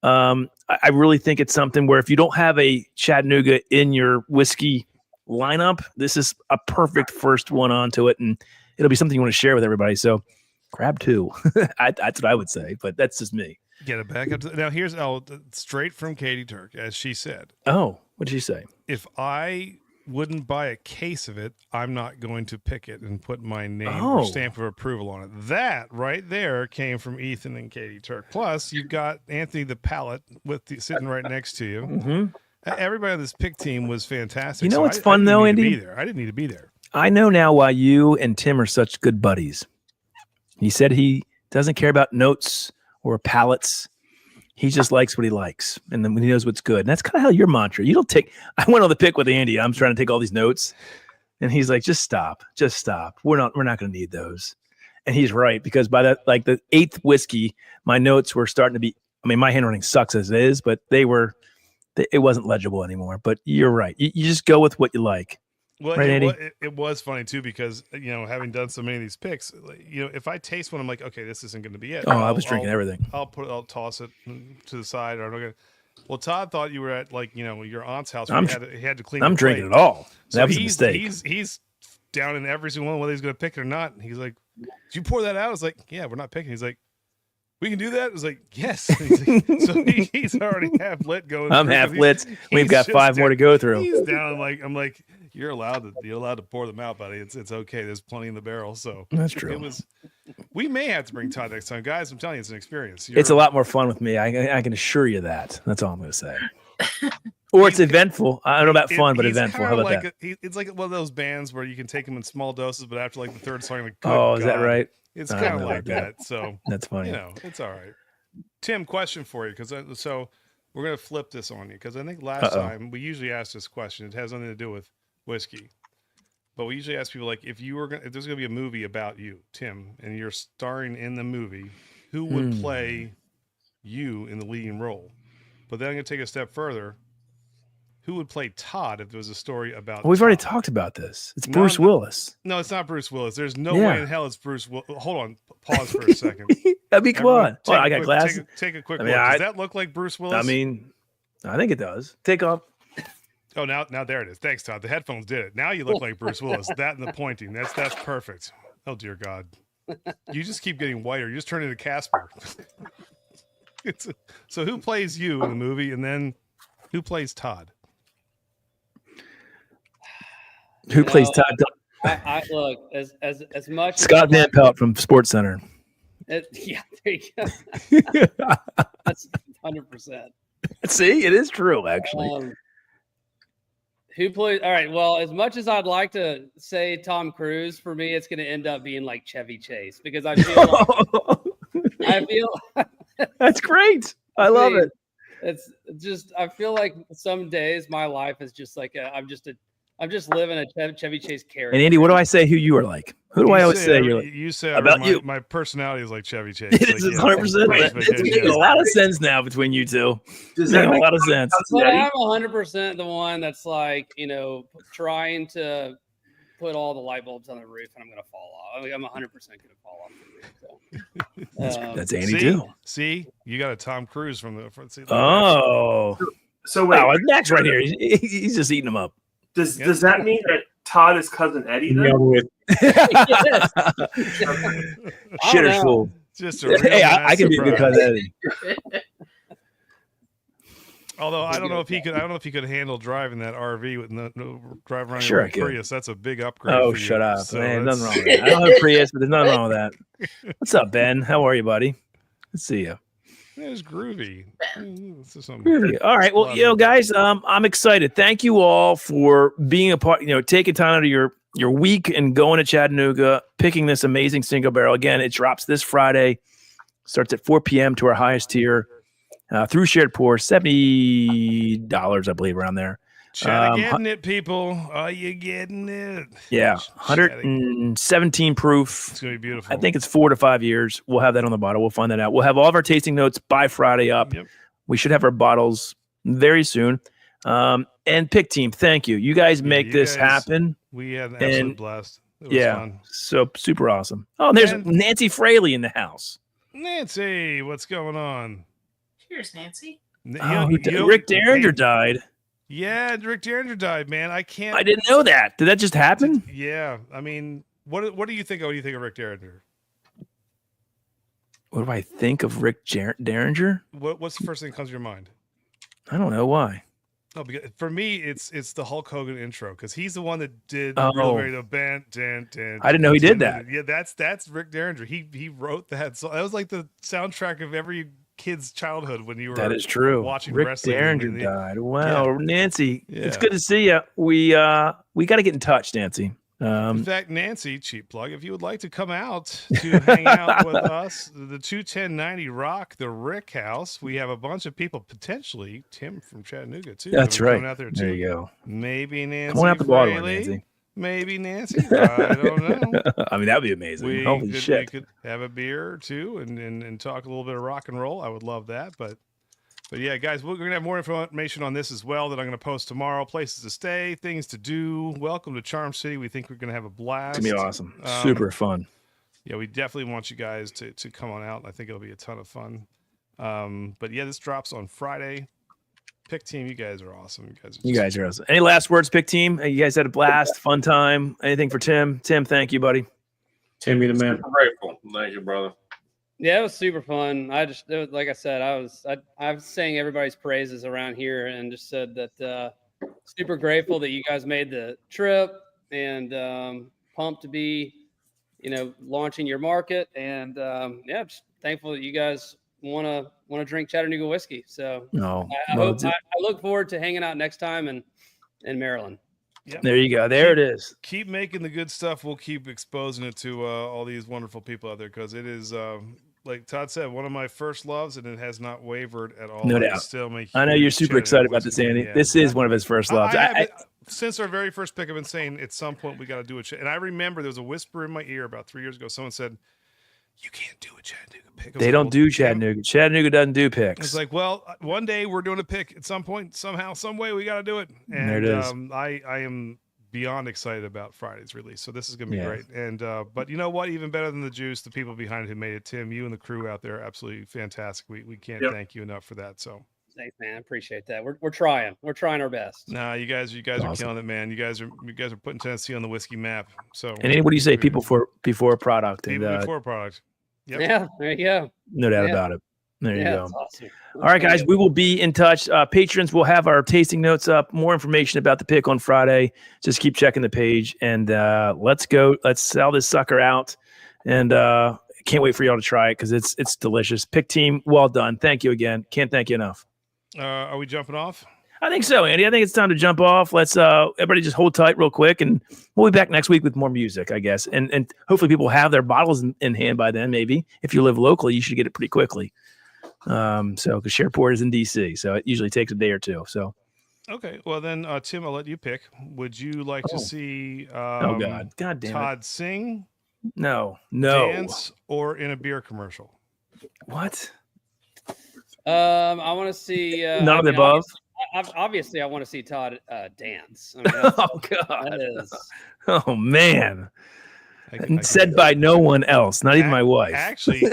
I really think it's something where if you don't have a Chattanooga in your whiskey lineup, this is a perfect first one onto it. And it'll be something you want to share with everybody. So grab two. That's what I would say, but that's just me. Get it back up. Now here's straight from Katie Turk, as she said. Oh, what did she say? If I wouldn't buy a case of it, I'm not going to pick it and put my name Oh. or stamp of approval on it. That right there came from Ethan and Katie Turk. Plus, you've got Anthony the Pallet sitting right next to you. Mm-hmm. Everybody on this pick team was fantastic. You know so what's I fun, didn't though, need to Andy? be there. I didn't need to be there. I know now why you and Tim are such good buddies. He said he doesn't care about notes or palettes. He just likes what he likes. And then when he knows what's good. And that's kind of how your mantra. You don't take, I went on the pick with Andy. I'm trying to take all these notes. And he's like, just stop. Just stop. We're not going to need those. And he's right. Because by that, like the 8th whiskey, my notes were starting to be, I mean, my handwriting sucks as it is, but it wasn't legible anymore. But you're right. You just go with what you like. Well, Right, Andy? it was funny too because having done so many of these picks, if I taste one, I'm like, okay, this isn't going to be it. Oh, I was drinking everything. I'll toss it to the side. Well, Todd thought you were at your aunt's house. Where he had to clean. I'm the drinking plate. it all. So That was a he's- mistake. He's down in every single one, whether he's going to pick it or not. And he's like, "Did you pour that out?" I was like, "Yeah, we're not picking." He's like, "We can do that." I was like, "Yes." He's like, so he's already half lit going. I'm half lit. We've got 5 more to go through. He's down. I'm like, you're allowed to pour them out, buddy. It's okay. There's plenty in the barrel. So that's true. We may have to bring Todd next time, guys. I'm telling you, it's an experience. It's a lot more fun with me. I can assure you that. That's all I'm going to say. Or it's eventful. I don't know about fun, but eventful. How about that? It's like one of those bands where you can take them in small doses, but after like the third song, like, is that right? It's kind of like that. So that's funny. It's all right. Tim, question for you, because so we're gonna flip this on you, because I think last time we usually ask this question. It has nothing to do with whiskey, but we usually ask people like, if there's gonna be a movie about you, Tim, and you're starring in the movie, who would play you in the leading role? But then I'm gonna take a step further. Who would play Todd if there was a story about? We've already talked about this. It's Bruce Willis. No, it's not Bruce Willis. There's no way in hell it's Bruce Willis. Hold on. Pause for a second. I mean, come on. I got glasses. Take a quick look. Does that look like Bruce Willis? I mean, I think it does. Take off. Oh, now there it is. Thanks, Todd. The headphones did it. Now you look like Bruce Willis. That and the pointing. That's perfect. Oh, dear God. You just keep getting whiter. You just turn into Casper. So who plays you in the movie, and then who plays Todd? Who plays Todd? I look as much Scott Van Pelt from Sports Center. Yeah, there you go. That's 100%. See, it is true, actually. Who plays? All right. Well, as much as I'd like to say Tom Cruise, for me, it's going to end up being like Chevy Chase, because I feel that's great. I love it. It's just, I feel like some days my life is just like I'm just living a Chevy Chase character. And Andy, what do I say who you are like? Who do I always say you're like? You say about you. My personality is like Chevy Chase. It is 100%. It's making a lot of sense now between you two. Does that make a lot of sense? But I'm 100% the one that's like, trying to put all the light bulbs on the roof, and I'm going to fall off. I mean, I'm 100% going to fall off the roof. So. That's Andy too. See, you got a Tom Cruise from the front seat. So wait, Max right here. He's just eating them up. Does that mean that Todd is cousin Eddie then? Shit is full. Just a hey, I can be a good cousin Eddie. Although I don't know if he could handle driving that RV with no driving around sure in a Prius. That's a big upgrade. Oh, for shut you. up. So man, nothing wrong with that. I don't have a Prius, but there's nothing wrong with that. What's up, Ben? How are you, buddy? Let's see you. It was groovy. Groovy. All right. Well, guys, I'm excited. Thank you all for being a part, taking time out of your week and going to Chattanooga, picking this amazing single barrel. Again, it drops this Friday, starts at 4 p.m. to our highest tier through shared pour, $70, I believe, around there. Getting it, people. Are you getting it? Yeah. 117 proof. It's going to be beautiful. I think it's 4 to 5 years. We'll have that on the bottle. We'll find that out. We'll have all of our tasting notes by Friday up. Yep. We should have our bottles very soon. And Pick Team, thank you. You guys make this happen. We had an absolute blast. It was fun. So super awesome. Oh, and there's Nancy Fraley in the house. Nancy, what's going on? Cheers, Nancy. Rick Derringer died. Yeah, Rick Derringer died, man. I didn't know that. Did that just happen? Yeah. I mean, what do you think? What do you think of Rick Derringer? What do I think of Rick Derringer? What's the first thing that comes to your mind? I don't know why. Oh, because for me, it's the Hulk Hogan intro, because he's the one that did the band. I didn't know he did that. Yeah, that's Rick Derringer. He wrote that song. That was like the soundtrack of every kid's childhood when you were. That is true. Watching Rick wrestling. Derringer died. Wow, Nancy, it's good to see you. We got to get in touch, Nancy. In fact, Nancy, cheap plug, if you would like to come out to hang out with us, the 21090 Rock, the Rick House, we have a bunch of people, potentially Tim from Chattanooga too. That's right. Out there, there you go. Maybe Nancy. Come on out the bottle, Nancy. Maybe Nancy. I don't know. I mean, that'd be amazing. Holy shit. We could have a beer or two and talk a little bit of rock and roll. I would love that. But yeah, guys, we're going to have more information on this as well that I'm going to post tomorrow. Places to stay, things to do. Welcome to Charm City. We think we're going to have a blast. It's going to be awesome. Super fun. Yeah, we definitely want you guys to come on out. I think it'll be a ton of fun. But yeah, this drops on Friday. Pick team, you guys are awesome. You guys are awesome. Any last words, Pick team? You guys had a blast, fun time. Anything for Tim? Tim, thank you, buddy. Tim, you the man. Super grateful. Thank you, brother. Yeah, it was super fun. Like I said, I sang everybody's praises around here and just said that super grateful that you guys made the trip and pumped to be, launching your market and just thankful that you guys want to drink Chattanooga whiskey. So I look forward to hanging out next time in Maryland. Yep. There you go. There it is. Keep making the good stuff. We'll keep exposing it to all these wonderful people out there because it is, like Todd said, one of my first loves, and it has not wavered at all. No doubt. Still I know you're super excited about this, Andy. Yeah. This is one of his first loves. Since our very first pick, I've been saying at some point we got to do it. And I remember there was a whisper in my ear about 3 years ago. Someone said, "You can't do a Chattanooga pick." They don't do Chattanooga. Chattanooga doesn't do picks. It's like, well, one day we're doing a pick at some point, somehow, some way we got to do it. And there it is. I am beyond excited about Friday's release. So this is going to be great. And, but you know what? Even better than the juice, the people behind it who made it, Tim, you and the crew out there are absolutely fantastic. We can't thank you enough for that. So thanks, man. I appreciate that. We're trying. We're trying our best. Nah, you guys awesome. Are killing it, man. You guys are putting Tennessee on the whiskey map. So and what do you say? People before product. People before product. Yep. Yeah, there you go. No doubt about it. There you go. That's awesome. All right, guys, we will be in touch. Patrons will have our tasting notes up. More information about the pick on Friday. Just keep checking the page, and let's go. Let's sell this sucker out. And can't wait for y'all to try it because it's delicious. Pick team, well done. Thank you again. Can't thank you enough. Are we jumping off? I think so, Andy. I think it's time to jump off. Let's everybody just hold tight real quick, and we'll be back next week with more music, I guess. And hopefully people have their bottles in hand by then. Maybe if you live locally, you should get it pretty quickly. So because Sherport is in DC, so it usually takes a day or two. So okay, well then, Tim, I'll let you pick. Would you like to see God damn Todd sing? No, dance, or in a beer commercial? What? I want to see none of the above. Obviously, I want to see Todd dance. I mean, oh God! That is. Oh man! Said by no one else, not even my wife. Actually,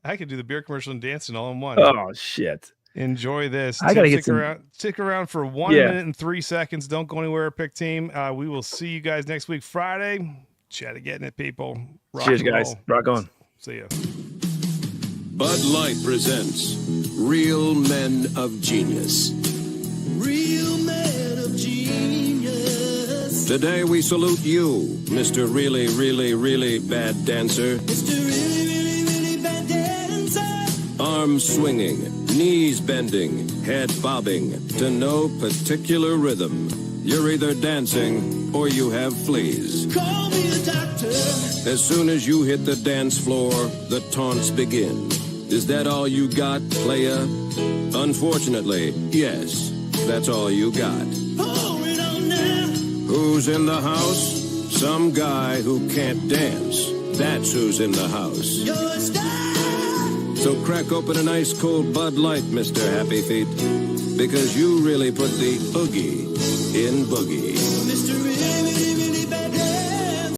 I could do the beer commercial and dancing all in one. Oh shit! Enjoy this. I gotta stick around for 1 minute and 3 seconds. Don't go anywhere. Pick team. We will see you guys next week, Friday. Chat getting it, people. Cheers, guys. Rock on. See ya. Bud Light presents Real Men of Genius. Real men of genius. Today we salute you, Mr. Really, Really, Really Bad Dancer. Mr. Really, Really, Really Bad Dancer. Arms swinging, knees bending, head bobbing to no particular rhythm. You're either dancing or you have fleas. Call me a doctor. As soon as you hit the dance floor, the taunts begin. Is that all you got, playa? Unfortunately, yes, that's all you got. Pour it on now. Who's in the house? Some guy who can't dance. That's who's in the house. You're a star. So crack open an ice cold Bud Light, Mr. Happy Feet, because you really put the oogie in boogie. Mr. Really, Really, Really Bad Dancer.